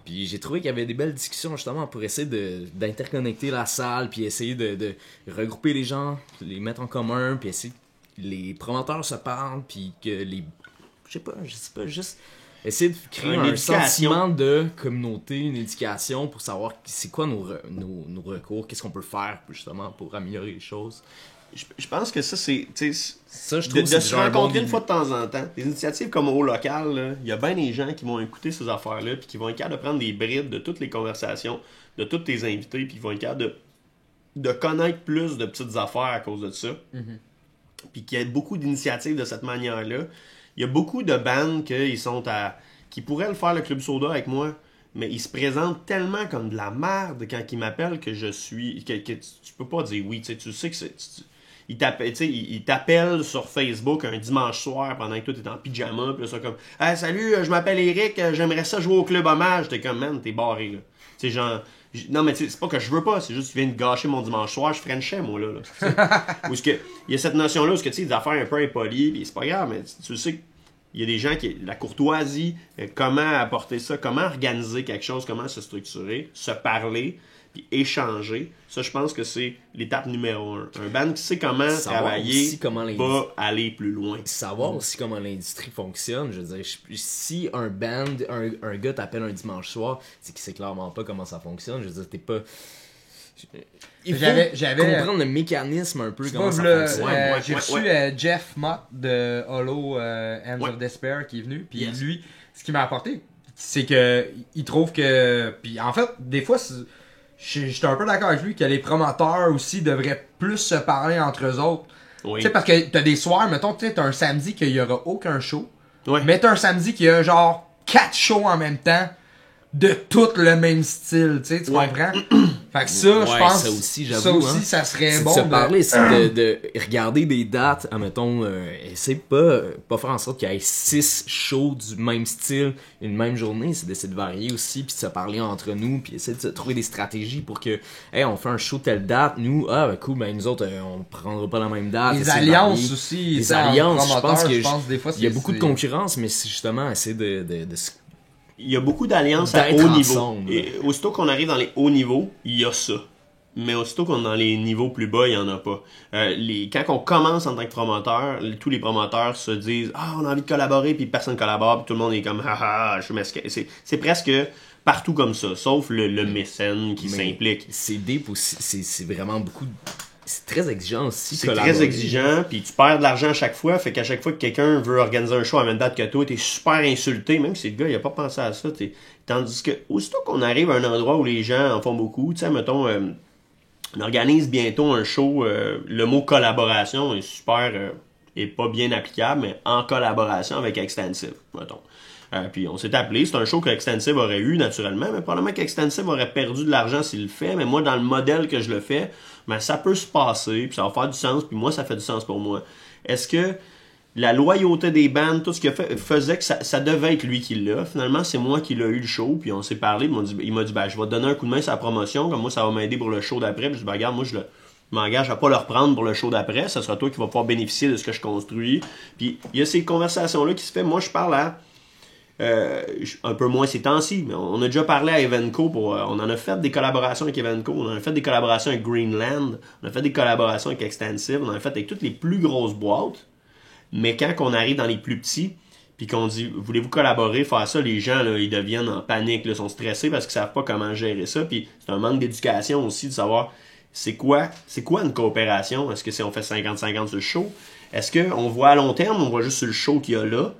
Puis j'ai trouvé qu'il y avait des belles discussions, justement, pour essayer d'interconnecter la salle, puis essayer de regrouper les gens, les mettre en commun, puis essayer que les promoteurs se parlent, puis que les... Je sais pas, juste... Essayer de créer un sentiment de communauté, une éducation pour savoir c'est quoi nos recours, qu'est-ce qu'on peut faire justement pour améliorer les choses. Je pense que ça, c'est... Ça, je trouve de se rencontrer une fois de temps en temps. Des initiatives comme au local, il y a bien des gens qui vont écouter ces affaires-là puis qui vont être capables de prendre des brides de toutes les conversations, de tous tes invités, puis qui vont être capables de connaître plus de petites affaires à cause de ça. Puis qu'il y a beaucoup d'initiatives de cette manière-là. Il y a beaucoup de bands qui pourraient le faire le Club Soda avec moi, mais ils se présentent tellement comme de la merde quand ils m'appellent que je suis... que tu peux pas dire oui, tu sais que c'est... Ils t'appellent sur Facebook un dimanche soir pendant que toi t'es en pyjama, puis là c'est comme « Hey, salut, je m'appelle Eric, j'aimerais ça jouer au Club Hommage. » T'es comme « Man, t'es barré, là. » Tu sais, genre... Non, mais c'est pas que je veux pas, c'est juste que tu viens de gâcher mon dimanche soir, je frenchais, moi, là. Où est-ce que... Il y a cette notion-là où, tu sais, des affaires un peu impolies, pis c'est pas grave, mais tu sais que il y a des gens qui... La courtoisie, comment apporter ça, comment organiser quelque chose, comment se structurer, se parler, puis échanger. Ça, je pense que c'est l'étape numéro 1. Un band qui sait comment travailler va aller plus loin. Savoir aussi comment l'industrie fonctionne. Je veux dire, si un band, un gars t'appelle un dimanche soir, c'est qu'il sait clairement pas comment ça fonctionne. Je veux dire, t'es pas... Il faut comprendre le mécanisme un peu, comment ça fonctionne. J'ai reçu Jeff Mott de Hollow Hands of Despair qui est venu. Puis lui, ce qu'il m'a apporté, c'est que il trouve que... Puis en fait, des fois... J'étais un peu d'accord avec lui que les promoteurs aussi devraient plus se parler entre eux autres. Tu sais, parce que t'as des soirs, mettons, tu sais, t'as un samedi qu'il y aura aucun show. Mais t'as un samedi qu'il y a genre 4 shows en même temps de tout le même style, tu sais, tu comprends? Fait que ça, je pense, ça aussi, j'avoue, ça serait bon. C'est de parler, c'est de regarder des dates, admettons, essayer pas faire en sorte qu'il y ait 6 shows du même style, une même journée, c'est d'essayer de varier aussi, puis de se parler entre nous, puis essayer de se trouver des stratégies pour que, hey, on fait un show telle date, nous, cool, ben nous autres, on prendra pas la même date. Les alliances aussi. Les alliances, je pense des fois, il y a beaucoup de concurrence, mais c'est justement essayer de il y a beaucoup d'alliances à haut niveau. Et aussitôt qu'on arrive dans les hauts niveaux, il y a ça. Mais aussitôt qu'on est dans les niveaux plus bas, il n'y en a pas. Quand on commence en tant que promoteur, tous les promoteurs se disent « Ah, on a envie de collaborer » puis personne ne collabore, puis tout le monde est comme « Ah, je m'escape ». C'est presque partout comme ça, sauf le mécène qui s'implique. C'est deep aussi, c'est vraiment beaucoup... C'est très exigeant aussi. C'est très exigeant, puis tu perds de l'argent à chaque fois, fait qu'à chaque fois que quelqu'un veut organiser un show à la même date que toi, t'es super insulté, même si le gars il a pas pensé à ça. Tandis que, aussitôt qu'on arrive à un endroit où les gens en font beaucoup, tu sais, mettons, on organise bientôt un show, le mot collaboration est super, est pas bien applicable, mais en collaboration avec Extensive, mettons. Puis on s'est appelé, c'est un show que Extensive aurait eu naturellement, mais probablement qu'Extensive aurait perdu de l'argent s'il le fait, mais moi dans le modèle que je le fais, ben, ça peut se passer, puis ça va faire du sens, puis moi ça fait du sens pour moi. Est-ce que la loyauté des bands, tout ce qu'il faisait que ça devait être lui qui l'a, finalement c'est moi qui l'ai eu le show, puis on s'est parlé, il m'a dit ben, je vais te donner un coup de main sur la promotion, comme moi ça va m'aider pour le show d'après, puis je dis ben, regarde, moi je m'engage à pas le reprendre pour le show d'après, ça sera toi qui vas pouvoir bénéficier de ce que je construis. Puis il y a ces conversations-là qui se fait, moi je parle à un peu moins ces temps-ci, mais on a déjà parlé à Evenco on en a fait des collaborations avec Evenco, on en a fait des collaborations avec Greenland, on a fait des collaborations avec Extensive, on en a fait avec toutes les plus grosses boîtes, mais quand on arrive dans les plus petits, puis qu'on dit voulez-vous collaborer, faire ça, les gens là, ils deviennent en panique, là, sont stressés parce qu'ils savent pas comment gérer ça, puis c'est un manque d'éducation aussi de savoir c'est quoi une coopération, est-ce que c'est on fait 50-50 sur le show? Est-ce qu'on voit à long terme, on voit juste sur le show qu'il y a là?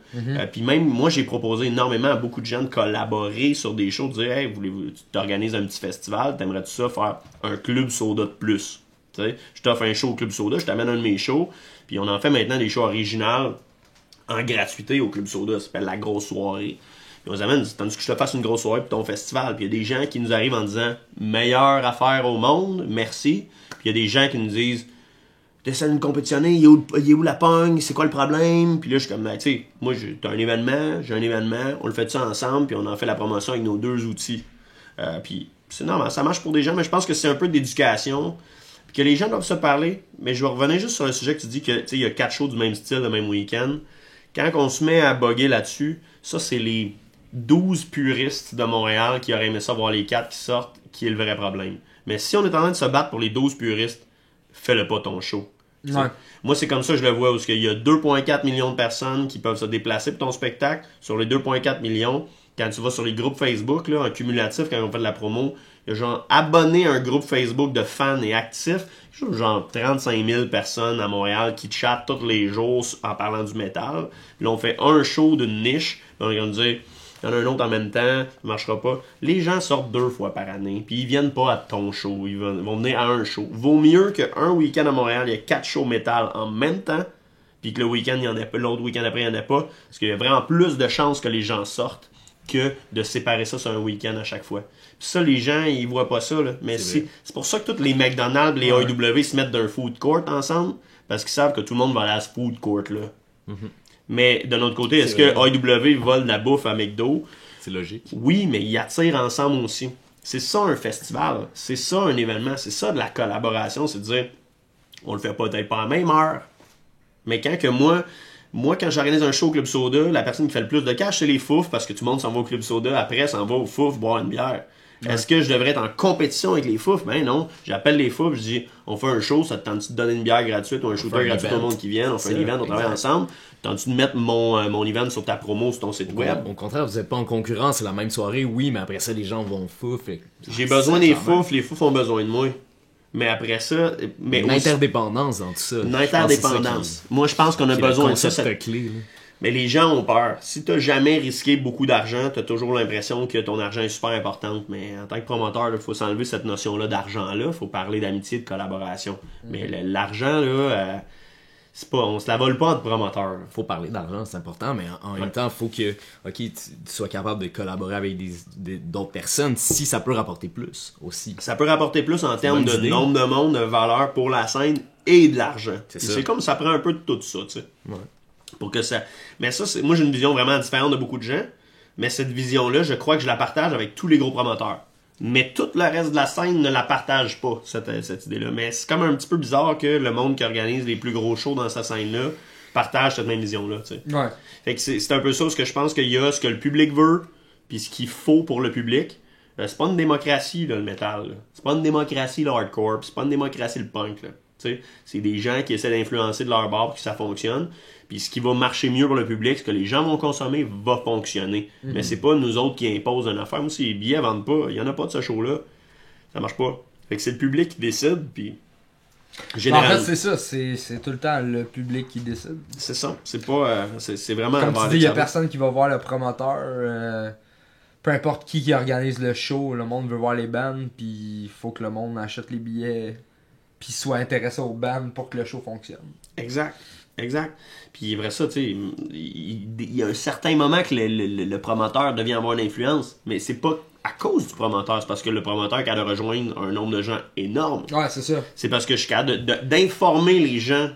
Puis même, moi, j'ai proposé énormément à beaucoup de gens de collaborer sur des shows, de dire « Hey, voulez-vous, tu t'organises un petit festival, t'aimerais-tu ça faire un club soda de plus? » Tu sais, je t'offre un show au club soda, je t'amène un de mes shows, puis on en fait maintenant des shows originales en gratuité au club soda, ça s'appelle la grosse soirée. Puis on les amène, tandis que je te fasse une grosse soirée pour ton festival. Puis il y a des gens qui nous arrivent en disant « Meilleure affaire au monde, merci. » Puis il y a des gens qui nous disent t'essaies de me compétitionner, il est où la pogne, c'est quoi le problème? Puis là, je suis comme, ben, tu sais, moi, t'as un événement, j'ai un événement, on le fait ça ensemble, puis on en fait la promotion avec nos deux outils. Puis c'est normal, ça marche pour des gens, mais je pense que c'est un peu d'éducation, puis que les gens doivent se parler. Mais je vais revenir juste sur un sujet que tu dis que, tu sais, il y a 4 shows du même style, le même week-end. Quand on se met à bugger là-dessus, ça, c'est les 12 puristes de Montréal qui auraient aimé ça voir les 4 qui sortent, qui est le vrai problème. Mais si on est en train de se battre pour les 12 puristes, fais-le pas ton show. Ouais. Moi, c'est comme ça que je le vois, où il y a 2,4 millions de personnes qui peuvent se déplacer pour ton spectacle. Sur les 2,4 millions, quand tu vas sur les groupes Facebook, là, en cumulatif, quand on fait de la promo, il y a genre abonné à un groupe Facebook de fans et actifs, genre 35 000 personnes à Montréal qui chattent tous les jours en parlant du métal. Là, on fait un show d'une niche, on va dire... Il y en a un autre en même temps, ça ne marchera pas. Les gens sortent 2 fois par année, puis ils viennent pas à ton show, ils vont venir à un show. Vaut mieux qu'un week-end à Montréal, il y a 4 shows métal en même temps, puis que le week-end, il y en a pas, l'autre week-end après, il n'y en a pas, parce qu'il y a vraiment plus de chances que les gens sortent que de séparer ça sur un week-end à chaque fois. Puis ça, les gens, ils voient pas ça, là. Mais c'est pour ça que tous les McDonald's, les AEW se mettent d'un food court ensemble, parce qu'ils savent que tout le monde va aller à ce food court-là. Mm-hmm. Mais de l'autre côté, est-ce que AEW vole la bouffe à McDo? C'est logique. Oui, mais ils attirent ensemble aussi. C'est ça un festival, c'est ça un événement, c'est ça de la collaboration, c'est de dire, on le fait peut-être pas à la même heure, mais quand que moi quand j'organise un show au Club Soda, la personne qui fait le plus de cash, c'est les fouf, parce que tout le monde s'en va au Club Soda, après s'en va au fouf boire une bière. Ouais. Est-ce que je devrais être en compétition avec les fouf? Ben non, j'appelle les fouf, je dis, on fait un show, ça te tente de donner une bière gratuite ou un shooter gratuit à tout le monde qui vient, on fait un event, on travaille ensemble. Tentes-tu de mettre mon event sur ta promo sur ton site web? Au contraire, vous n'êtes pas en concurrence, c'est la même soirée, oui, mais après ça, les gens vont fouf. J'ai besoin des fouf, les fouf ont besoin de moi. Mais après ça... Mais une interdépendance dans tout ça. Une interdépendance. Moi, je pense qu'on a besoin de ça. Clé, mais les gens ont peur. Si tu n'as jamais risqué beaucoup d'argent, tu as toujours l'impression que ton argent est super important. Mais en tant que promoteur, il faut s'enlever cette notion-là d'argent-là. Il faut parler d'amitié, de collaboration. Mais l'argent, là... on se la vole pas entre promoteurs. Faut parler d'argent, c'est important, mais en même temps, faut que tu sois capable de collaborer avec d'autres personnes si ça peut rapporter plus aussi. Ça peut rapporter plus en termes de nombre de monde, de valeur pour la scène et de l'argent. C'est comme ça prend un peu de tout ça, tu sais. Ouais. Pour que ça. Mais ça, moi j'ai une vision vraiment différente de beaucoup de gens. Mais cette vision-là, je crois que je la partage avec tous les gros promoteurs. Mais tout le reste de la scène ne la partage pas, cette idée-là. Mais c'est comme un petit peu bizarre que le monde qui organise les plus gros shows dans cette scène-là partage cette même vision-là, tu sais. Ouais. Fait que c'est un peu ça, ce que je pense qu'il y a, ce que le public veut, puis ce qu'il faut pour le public. C'est pas une démocratie, là, le métal. Là. C'est pas une démocratie, le hardcore, c'est pas une démocratie, le punk, là. T'sais, c'est des gens qui essaient d'influencer de leur bord pour que ça fonctionne. Puis ce qui va marcher mieux pour le public, ce que les gens vont consommer, va fonctionner. Mais c'est pas nous autres qui imposent une affaire. Moi, si les billets vendent pas, il y en a pas de ce show-là. Ça marche pas. Fait que c'est le public qui décide, puis... En fait, c'est ça. C'est tout le temps le public qui décide. C'est ça. C'est pas... c'est vraiment... Comme tu dis, il y a personne qui va voir le promoteur. Peu importe qui organise le show, le monde veut voir les bands, puis il faut que le monde achète les billets... puis soit intéressé au band pour que le show fonctionne. Exact. Puis après ça, tu sais, il y a un certain moment que le promoteur devient avoir une influence, mais c'est pas à cause du promoteur, c'est parce que le promoteur est capable de rejoindre un nombre de gens énorme. Ouais, c'est ça. C'est parce que je suis capable d'informer les gens.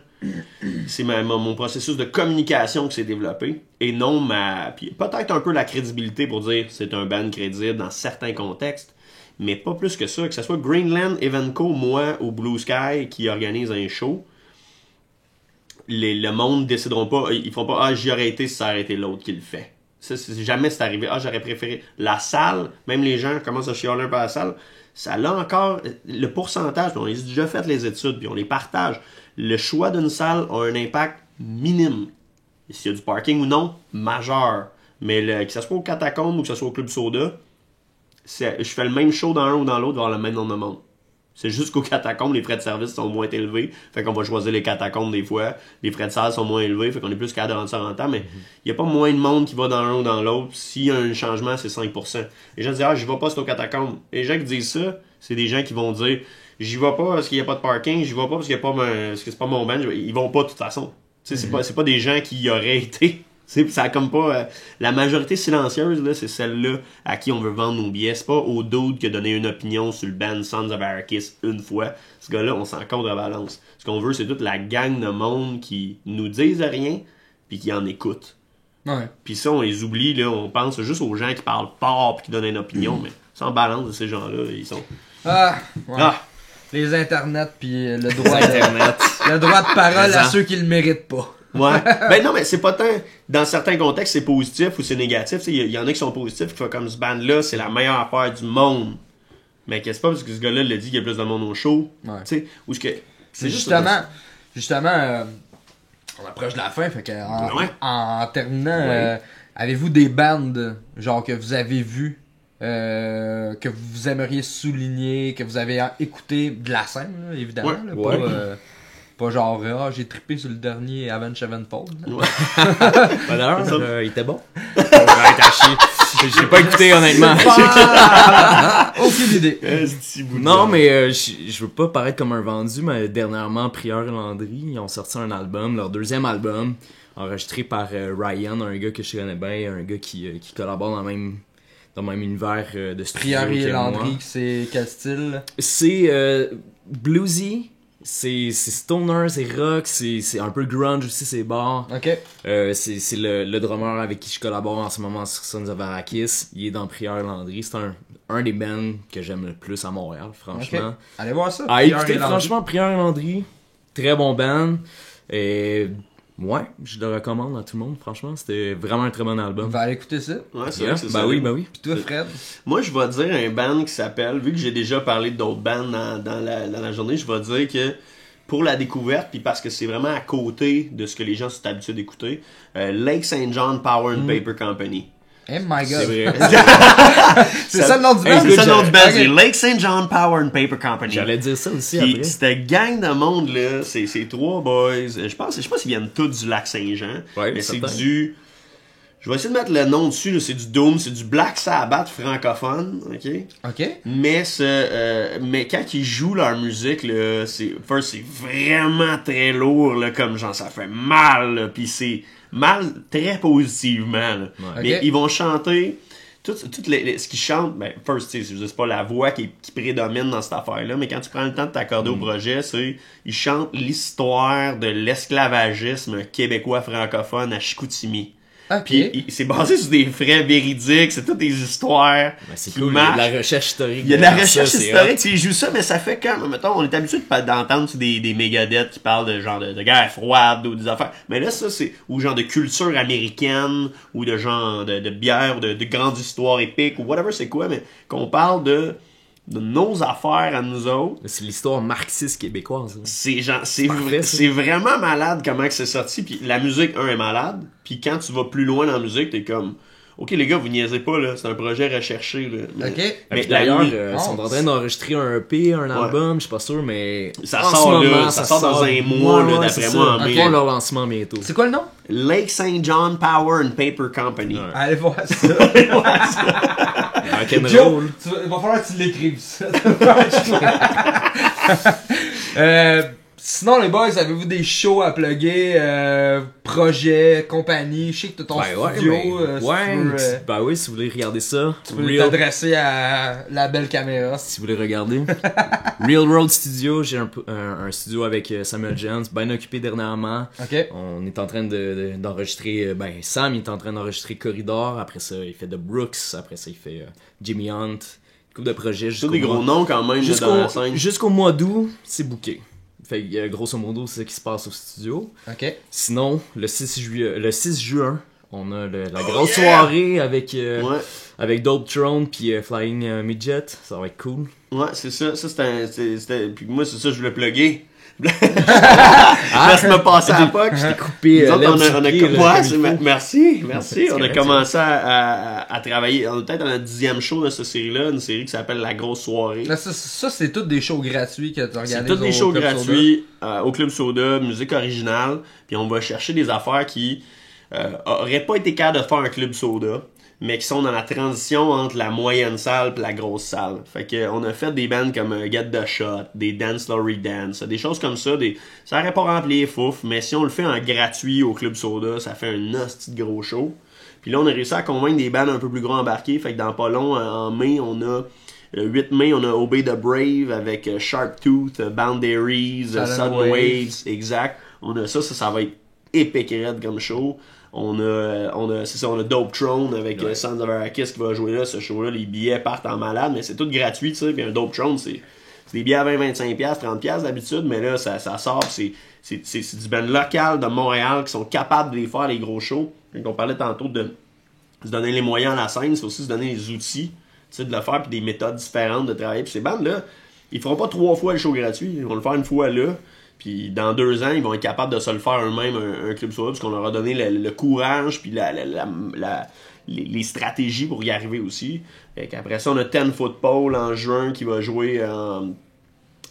C'est mon processus de communication qui s'est développé, et non puis peut-être un peu la crédibilité pour dire c'est un band crédible dans certains contextes. Mais pas plus que ça. Que ce soit Greenland, Evenco, moi ou Blue Sky qui organise un show, le monde ne décideront pas. Ils font pas j'y aurais été si ça aurait été l'autre qui le fait. Ça, jamais c'est arrivé. J'aurais préféré. La salle, même les gens commencent à chialer un peu à la salle, ça a encore le pourcentage. On les a déjà fait les études, puis on les partage. Le choix d'une salle a un impact minime. S'il y a du parking ou non, majeur. Mais que ce soit au Catacombe ou que ce soit au Club Soda, je fais le même show dans un ou dans l'autre, il va y avoir le même nombre de monde. C'est juste qu'aux catacombes, les frais de service sont moins élevés. Fait qu'on va choisir les catacombes des fois. Les frais de salle sont moins élevés. Fait qu'on est plus capable de rendre ça rentable. Mais il n'y a pas moins de monde qui va dans un ou dans l'autre. S'il y a un changement, c'est 5%. Les gens disent j'y vais pas, c'est aux catacombes. Les gens qui disent ça, c'est des gens qui vont dire j'y vais pas parce qu'il n'y a pas de parking. J'y vais pas parce que c'est pas mon band. Ils vont pas de toute façon. C'est pas des gens qui y auraient été. Ça a comme pas... la majorité silencieuse, là, c'est celle-là à qui on veut vendre nos billets. C'est pas au dude qui a donné une opinion sur le band Sons of Arrakis une fois. Ce gars-là, on s'en contrebalance. Ce qu'on veut, c'est toute la gang de monde qui nous disent rien puis qui en écoute. Ouais. Puis ça, on les oublie, là. On pense juste aux gens qui parlent fort puis qui donnent une opinion, mais sans balance de ces gens-là, ils sont... Ouais. Les internets puis le droit le droit de parole à ceux qui le méritent pas. Ouais. Ben non, mais c'est pas tant. Dans certains contextes, c'est positif ou c'est négatif. Il y en a qui sont positifs, qui font comme ce band-là, c'est la meilleure affaire du monde. Mais qu'est-ce pas parce que ce gars-là l'a dit qu'il y a plus de monde au show. Ouais. Tu sais, ou ce que. C'est justement, on approche de la fin, fait que en terminant, avez-vous des bandes genre que vous avez vues, que vous aimeriez souligner, que vous avez écouté de la scène, là, évidemment, là, pas genre, j'ai trippé sur le dernier Avenged Sevenfold. Ouais. D'ailleurs, il était bon. J'ai pas écouté, honnêtement. Aucune idée. Non, mais je veux pas paraître comme un vendu, mais dernièrement, Prieur et Landry, ils ont sorti un album, leur deuxième album, enregistré par Ryan, un gars que je connais bien, un gars qui collabore dans le même univers de studio. Prieur et Landry, c'est quel style? C'est bluesy. C'est stoner, c'est rock, c'est un peu grunge aussi, c'est bar. Ok. C'est le drummer avec qui je collabore en ce moment sur Sons of Arrakis. Il est dans Prieur Landry. C'est un des bands que j'aime le plus à Montréal, franchement. Okay. Allez voir ça. Écoutez, franchement, Prieur Landry, très bon band. Et ouais, je le recommande à tout le monde, franchement. C'était vraiment un très bon album. On va aller écouter ça. Ouais, c'est vrai, c'est ça. Oui. Puis toi, Fred? Moi, je vais dire un band qui s'appelle, vu que j'ai déjà parlé d'autres bands dans la journée, je vais dire que pour la découverte, puis parce que c'est vraiment à côté de ce que les gens sont habitués d'écouter, Lake St. John Power and Paper Company. Oh my God. C'est vrai. C'est ça le nom du band? C'est ça le nom du band, c'est Lake St. John Power and Paper Company. J'allais dire ça aussi Puis, après. cette gang de monde là, c'est trois boys. Je sais pas s'ils viennent tous du lac Saint-Jean, Ouais, mais c'est certain. du Je vais essayer de mettre le nom dessus, là, c'est du Doom, c'est du Black Sabbath francophone, ok? Mais quand ils jouent leur musique, là, c'est vraiment très lourd, là, comme genre ça fait mal, là, pis c'est mal très positivement, là. Mais ils vont chanter tout ce qu'ils chantent, ben first, tu sais, c'est pas la voix qui prédomine dans cette affaire-là, mais quand tu prends le temps de t'accorder au projet, ils chantent l'histoire de l'esclavagisme québécois francophone à Chicoutimi. Puis c'est basé sur des faits véridiques, c'est toutes des histoires. Ben, c'est cool, il y a de la recherche historique. Il y a de la recherche historique, ils jouent ça, mais ça fait comme, mettons, on est habitué d'entendre des Megadeth qui parlent de genre de guerre froide ou des affaires. Mais là, ça, c'est, ou genre de culture américaine, ou de genre de bière, de grandes histoires épiques, ou whatever c'est quoi, mais qu'on parle de nos affaires à nous autres. C'est l'histoire marxiste québécoise. Hein. C'est vraiment malade comment que c'est sorti. Puis la musique, est malade. Puis quand tu vas plus loin dans la musique, t'es comme... Ok les gars, vous niaisez pas, là. C'est un projet recherché, là. Mais d'ailleurs, ils sont en train d'enregistrer un EP, un album, je suis pas sûr, mais... Ça sort là, ça sort dans un mois, là, d'après moi. On va leur lancement bientôt. C'est quoi le nom? Lake St. John Power and Paper Company. Ouais. Allez voir ça. Joe, il va falloir que tu l'écrives ça. Sinon les boys, avez-vous des shows à plugger, projets, compagnie? Je sais que t'as ton studio. Ben oui, si vous voulez regarder ça. Tu peux t'adresser à la belle caméra. Si vous voulez regarder. Real Road Studio, j'ai un studio avec Samuel Jones, bien occupé dernièrement. On est en train d'enregistrer, Sam il est en train d'enregistrer Corridor, après ça il fait The Brooks, après ça il fait Jimmy Hunt, une couple de projets. C'est des gros noms quand même dans la scène. Jusqu'au mois d'août, c'est booké. Fait que grosso modo, c'est ce qui se passe au studio. Sinon, le 6 juin, on a la grosse soirée avec Dope Throne puis Flying Midget. Ça va être cool. Ouais, c'est ça. Puis moi, c'est ça que je voulais plugger. Laisse me passer à la POC. Je t'ai coupé. Merci. On a commencé à travailler. On est peut-être dans la 10e show de cette série-là, une série qui s'appelle La Grosse Soirée. Ça c'est tous des shows gratuits que tu organises. C'est tous des shows gratuits au Club Soda, musique originale. Puis on va chercher des affaires qui auraient pas été capables de faire un Club Soda, mais qui sont dans la transition entre la moyenne salle et la grosse salle. Fait que on a fait des bands comme Get the Shot, des Dance Laurie Dance, des choses comme ça. Ça aurait pas rempli les fouf, mais si on le fait en gratuit au Club Soda, ça fait un hostie de gros show. Puis là, on a réussi à convaincre des bands un peu plus gros embarqués. Fait que dans pas long, en mai, on a... Le 8 mai, on a Obey the Brave avec Sharp Tooth, Boundaries, Sudden Waves, exact. On a ça va être épique raide comme show. On a Dope Throne avec Sons of Arrakis qui va jouer là. Ce show-là, les billets partent en malade, mais c'est tout gratuit, tu sais. Puis un Dope Throne, c'est des billets à 20-25$, 30$ d'habitude, mais là, ça sort. C'est du band local de Montréal qui sont capables de les faire, les gros shows. Donc, on parlait tantôt de se donner les moyens à la scène, c'est aussi se donner les outils, tu sais, de le faire, puis des méthodes différentes de travailler. Puis ces bandes-là, ils feront pas 3 fois le show gratuit, ils vont le faire une fois là. Puis dans 2 ans, ils vont être capables de se le faire eux-mêmes, un club soda, parce qu'on leur a donné le courage, puis les stratégies pour y arriver aussi. Fait qu'après ça, on a Ten Football en juin qui va jouer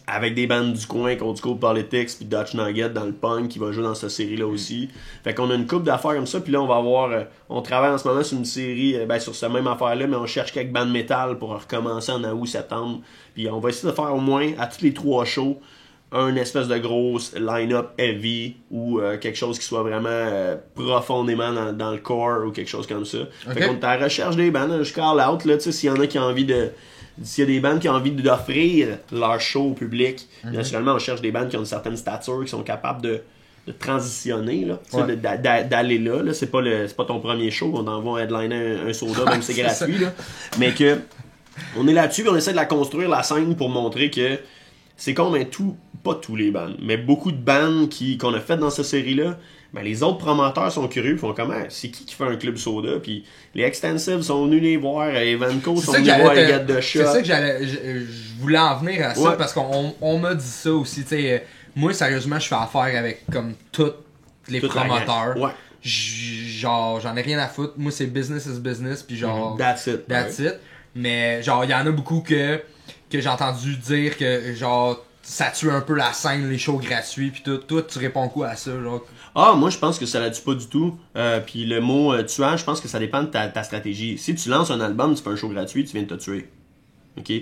avec des bandes du coin, Cold School Politics, puis Dutch Nugget dans le punk qui va jouer dans cette série-là aussi. Fait qu'on a une couple d'affaires comme ça, puis là, on va avoir... on travaille en ce moment sur une série, sur cette même affaire-là, mais on cherche quelques bandes métal pour recommencer en août-septembre. Puis on va essayer de faire au moins, à tous les 3 shows, un espèce de grosse line-up heavy ou quelque chose qui soit vraiment profondément dans le core ou quelque chose comme ça. Fait qu'on est à la recherche des bandes, je call out, là, tu sais, s'il y en a qui ont envie de... S'il y a des bandes qui ont envie d'offrir leur show au public, naturellement, on cherche des bandes qui ont une certaine stature, qui sont capables de transitionner, là, d'aller là. C'est pas ton premier show, on t'envoie headliner un soda, même si c'est gratuit. Là. Mais que on est là-dessus, on essaie de la construire, la scène, pour montrer que c'est comme pas tous les bands, mais beaucoup de bands qu'on a fait dans cette série-là, ben les autres promoteurs sont curieux, font comment, c'est qui fait un club soda, puis les Extensives sont venus les voir, Evanco sont venus voir les gars de Shot. C'est ça que je voulais en venir à ça, parce qu'on m'a dit ça aussi, tu sais, moi sérieusement je fais affaire avec comme tous les promoteurs. Genre j'en ai rien à foutre, moi c'est business is business, puis genre that's it. Mais genre il y en a beaucoup que j'ai entendu dire que genre ça tue un peu la scène, les shows gratuits, puis tout. Toi, tu réponds quoi à ça, genre? Ah, moi, je pense que ça la tue pas du tout. Puis le mot tuage, je pense que ça dépend de ta stratégie. Si tu lances un album, tu fais un show gratuit, tu viens de te tuer. OK?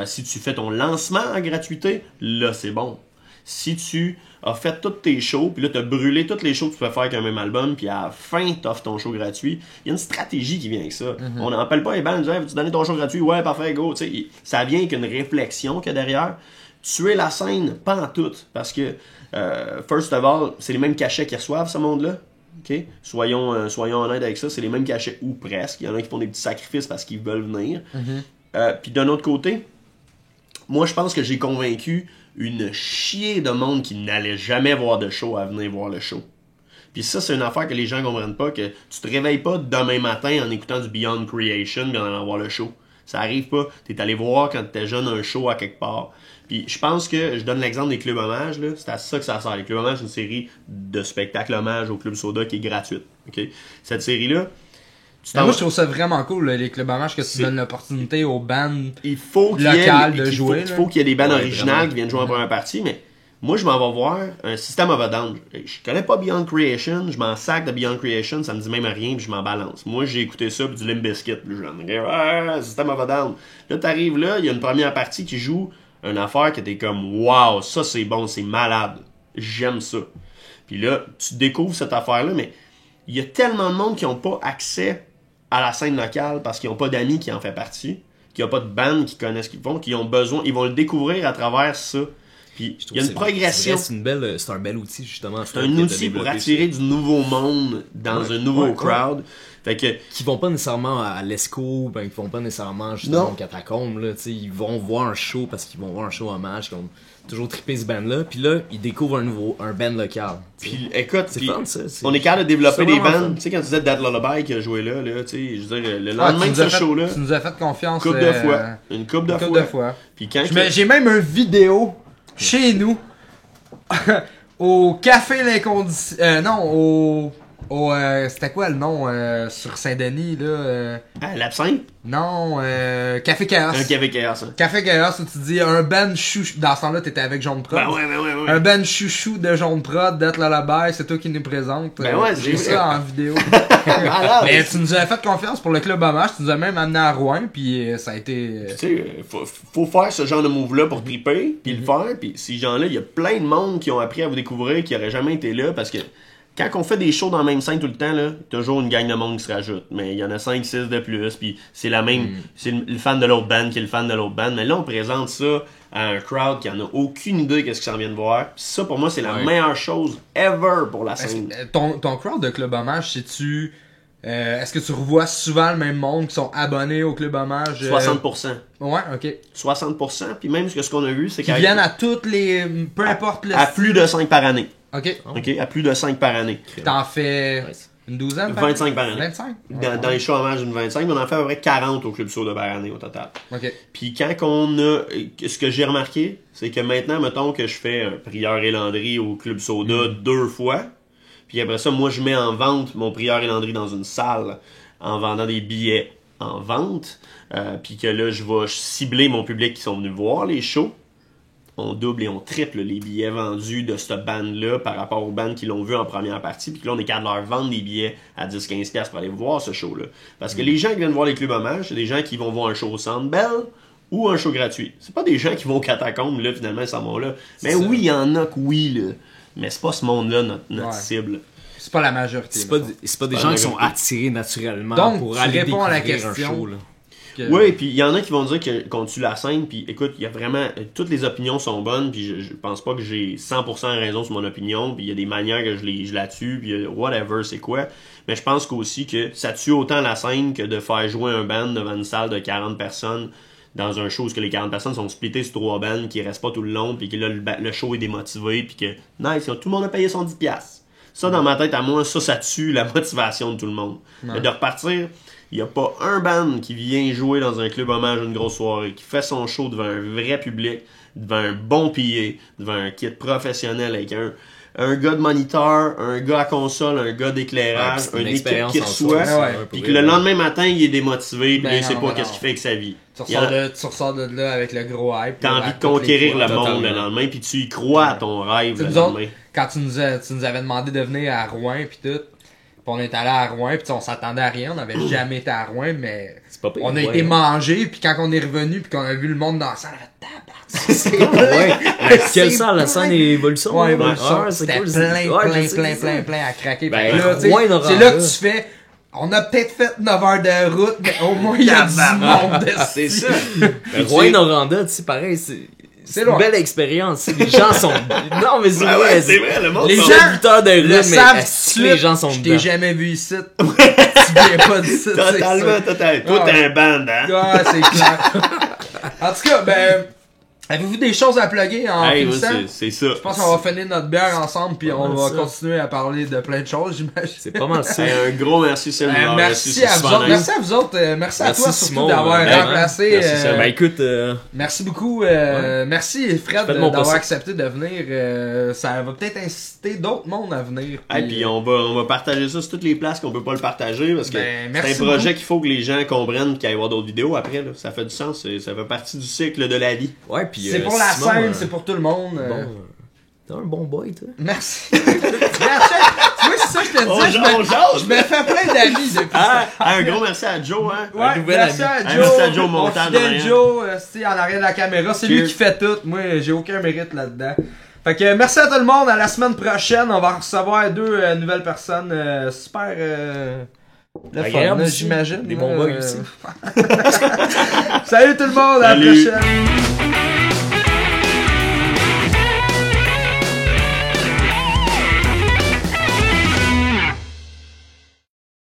Si tu fais ton lancement en gratuité, là, c'est bon. Si tu as fait toutes tes shows, puis là, tu as brûlé toutes les shows que tu peux faire avec un même album, puis à la fin, tu offres ton show gratuit, il y a une stratégie qui vient avec ça. On n'appelle pas les bands, on dit, tu donnes ton show gratuit, ouais, parfait, go. T'sais, ça vient avec une réflexion qu'il y a derrière. Tuer la scène, pas en tout, parce que, first of all, c'est les mêmes cachets qu'ils reçoivent, ce monde-là. Okay? Soyons honnêtes avec ça, c'est les mêmes cachets, ou presque. Il y en a qui font des petits sacrifices parce qu'ils veulent venir. Puis d'un autre côté, moi, je pense que j'ai convaincu une chier de monde qui n'allait jamais voir de show à venir voir le show. Puis ça, c'est une affaire que les gens comprennent pas, que tu te réveilles pas demain matin en écoutant du Beyond Creation et en allant voir le show. Ça arrive pas. T'es allé voir quand t'étais jeune un show à quelque part. Puis je pense que, je donne l'exemple des clubs hommages, là, c'est à ça que ça sert. Les clubs hommages, c'est une série de spectacles hommages au Club Soda qui est gratuite. Okay? Cette série-là, moi, je trouve ça vraiment cool, là, les clubs hommages, que tu donnes l'opportunité aux bands locales de jouer. Il faut qu'il y ait des bands originales qui viennent jouer en première partie, mais moi, je m'en vais voir un System of a Down. Je connais pas Beyond Creation, je m'en sac de Beyond Creation, ça me dit même rien, puis je m'en balance. Moi, j'ai écouté ça, puis du Limp Bizkit, puis je System of a Down. Là, t'arrives là, il y a une première partie qui joue une affaire que t'es comme, wow, ça c'est bon, c'est malade. J'aime ça. Puis là, tu découvres cette affaire-là, mais il y a tellement de monde qui n'ont pas accès à la scène locale parce qu'ils n'ont pas d'amis qui en fait partie, qui n'ont pas de band qui connaissent ce qu'ils font, qui ont besoin, ils vont le découvrir à travers ça. Puis il y a une progression. C'est un bel outil, justement. C'est un outil pour attirer du nouveau monde dans un nouveau crowd. Fait que, qui vont pas nécessairement à l'ESCO, ben, qui vont pas nécessairement justement aux catacombes, là, ils vont voir un show parce qu'ils vont voir un show hommage, qui ont toujours trippé ce band-là, puis là, ils découvrent un band local. Puis écoute, c'est fun, ça, on est capable de développer des bands. Tu sais, quand tu disais That Lullaby qui a joué là, tu sais, je veux dire, le lendemain de ce show-là, tu nous as fait confiance. Une couple de fois. Puis quand j'ai même une vidéo chez nous au Café l'Inconditionné. C'était quoi le nom sur Saint-Denis là l'absinthe? Non, Café Chaos. Un Café Chaos. Hein. Café Chaos où tu dis un band chouchou. Dans ce temps-là, t'étais avec Jaune Prod. Ben ouais. Un band chouchou de Jaune Prod, d'être là-bas, c'est toi qui nous présente. Ben ouais, j'ai ça en vidéo. Mais tu nous as fait confiance pour le club hommage, tu nous as même amené à Rouen, puis ça a été. Tu sais, faut faire ce genre de move-là pour triper, puis le faire, puis ces gens-là, il y a plein de monde qui ont appris à vous découvrir, qui n'auraient jamais été là, parce que quand on fait des shows dans la même scène tout le temps, là, toujours une gang de monde qui se rajoute. Mais il y en a 5-6 de plus, puis c'est la même. C'est le fan de l'autre band qui est le fan de l'autre band. Mais là, on présente ça à un crowd qui en a aucune idée qu'est-ce qu'ils s'en viennent voir. Pis ça, pour moi, c'est la meilleure chose ever pour la scène. Ton crowd de Club Hommage, sais-tu... est-ce que tu revois souvent le même monde qui sont abonnés au Club Hommage? 60%. Ouais, ok. 60%, puis même ce qu'on a vu, c'est qu'ils viennent à toutes les... Peu importe le à plus de 5 par année. Ok. À plus de 5 par année. T'en fais une douzaine? 25 par année. 25? Dans les shows hommages, une 25, mais on en fait à peu près 40 au Club Soda par année au total. Ok. Puis quand on a... Ce que j'ai remarqué, c'est que maintenant, mettons que je fais un Prieur et Landry au Club Soda 2 fois, puis après ça, moi, je mets en vente mon Prieur et Landry dans une salle en vendant des billets en vente, puis que là, je vais cibler mon public qui sont venus voir les shows. On double et on triple les billets vendus de cette band-là par rapport aux bandes qui l'ont vu en première partie, puis que là, on est capable de leur vendre des billets à 10-15$ pour aller voir ce show-là. Parce que les gens qui viennent voir les clubs hommages, c'est des gens qui vont voir un show au Centre Bell ou un show gratuit. C'est pas des gens qui vont aux catacombes, là, finalement, ils s'en vont là. Mais oui, il y en a que oui, là. Mais c'est pas ce monde-là, notre cible. C'est pas la majorité. C'est pas des gens qui sont attirés naturellement donc, pour aller réponds à la découvrir question. un show, là. Oui, puis il y en a qui vont dire qu'on tue la scène, puis écoute, il y a vraiment... Toutes les opinions sont bonnes, puis je pense pas que j'ai 100% raison sur mon opinion, puis il y a des manières que je la tue, puis whatever, c'est quoi. Mais je pense qu'aussi que ça tue autant la scène que de faire jouer un band devant une salle de 40 personnes dans un show où que les 40 personnes sont splittées sur 3 bands, qui restent pas tout le long, puis que là, le show est démotivé, puis que, nice, tout le monde a payé son 10$. Ça, dans ma tête, à moi, ça tue la motivation de tout le monde. Mais de repartir... Il n'y a pas un band qui vient jouer dans un club hommage une grosse soirée, qui fait son show devant un vrai public, devant un bon PA, devant un kit professionnel avec un gars de moniteur, un gars à console, un gars d'éclairage, une équipe qui reçoit, puis que le lendemain matin, il est démotivé, puis il sait pas qu'est-ce qu'il fait avec sa vie. Tu ressors de là avec le gros hype. T'as envie de conquérir le monde le lendemain, puis tu y crois à ton rêve le lendemain. Quand tu nous avais demandé de venir à Rouen, puis tout, puis on est allé à Rouen, puis on s'attendait à rien, on n'avait jamais été à Rouen, mais on a été mangé, puis quand on est revenu, puis qu'on a vu le monde dans la salle, c'est ouais. Quelle salle, la scène Évolution? Ouais, Évolution. C'était plein à craquer. C'est là que tu fais. On a peut-être fait 9 heures de route, mais au moins il y a du monde. C'est ça. Rouen-Noranda, tu sais, pareil, c'est une belle expérience. Les gens sont. Non, mais c'est vrai. C'est vrai, le monde. Les gens 8 heures de route, mais les gens sont dedans. Je t'ai jamais vu ici. Tu viens pas d'ici. Totalement. Toi, t'es un band, hein? Ouais, c'est clair. En tout cas, avez-vous des choses à plugger en finissant? C'est ça. Je pense qu'on va finir notre bière ensemble puis on va continuer à parler de plein de choses, j'imagine. C'est pas mal ça. Un gros merci, Sylvain. Merci à vous autres. Merci à vous autres. Merci à toi surtout d'avoir remplacé. Écoute, merci beaucoup. Merci Fred d'avoir accepté de venir. Ça va peut-être inciter d'autres mondes à venir. Et puis on va partager ça sur toutes les places qu'on peut pas le partager parce que c'est un projet qu'il faut que les gens comprennent qu'il y a avoir d'autres vidéos après. Là. Ça fait du sens. Ça fait partie du cycle de la vie. Ouais, puis c'est pour la scène, c'est pour tout le monde. T'es un bon boy, toi. Merci. Tu vois, c'est ça que je te dis. Je me fais plein d'amis depuis ça. Un gros merci à Joe, hein. Ouais, merci à Joe. Montage. Joe, en arrière de la caméra. C'est lui qui fait tout. Moi, j'ai aucun mérite là-dedans. Fait que merci à tout le monde. À la semaine prochaine, on va recevoir 2 nouvelles personnes super... le fun, j'imagine. Des bons boys aussi. Salut tout le monde, à la prochaine.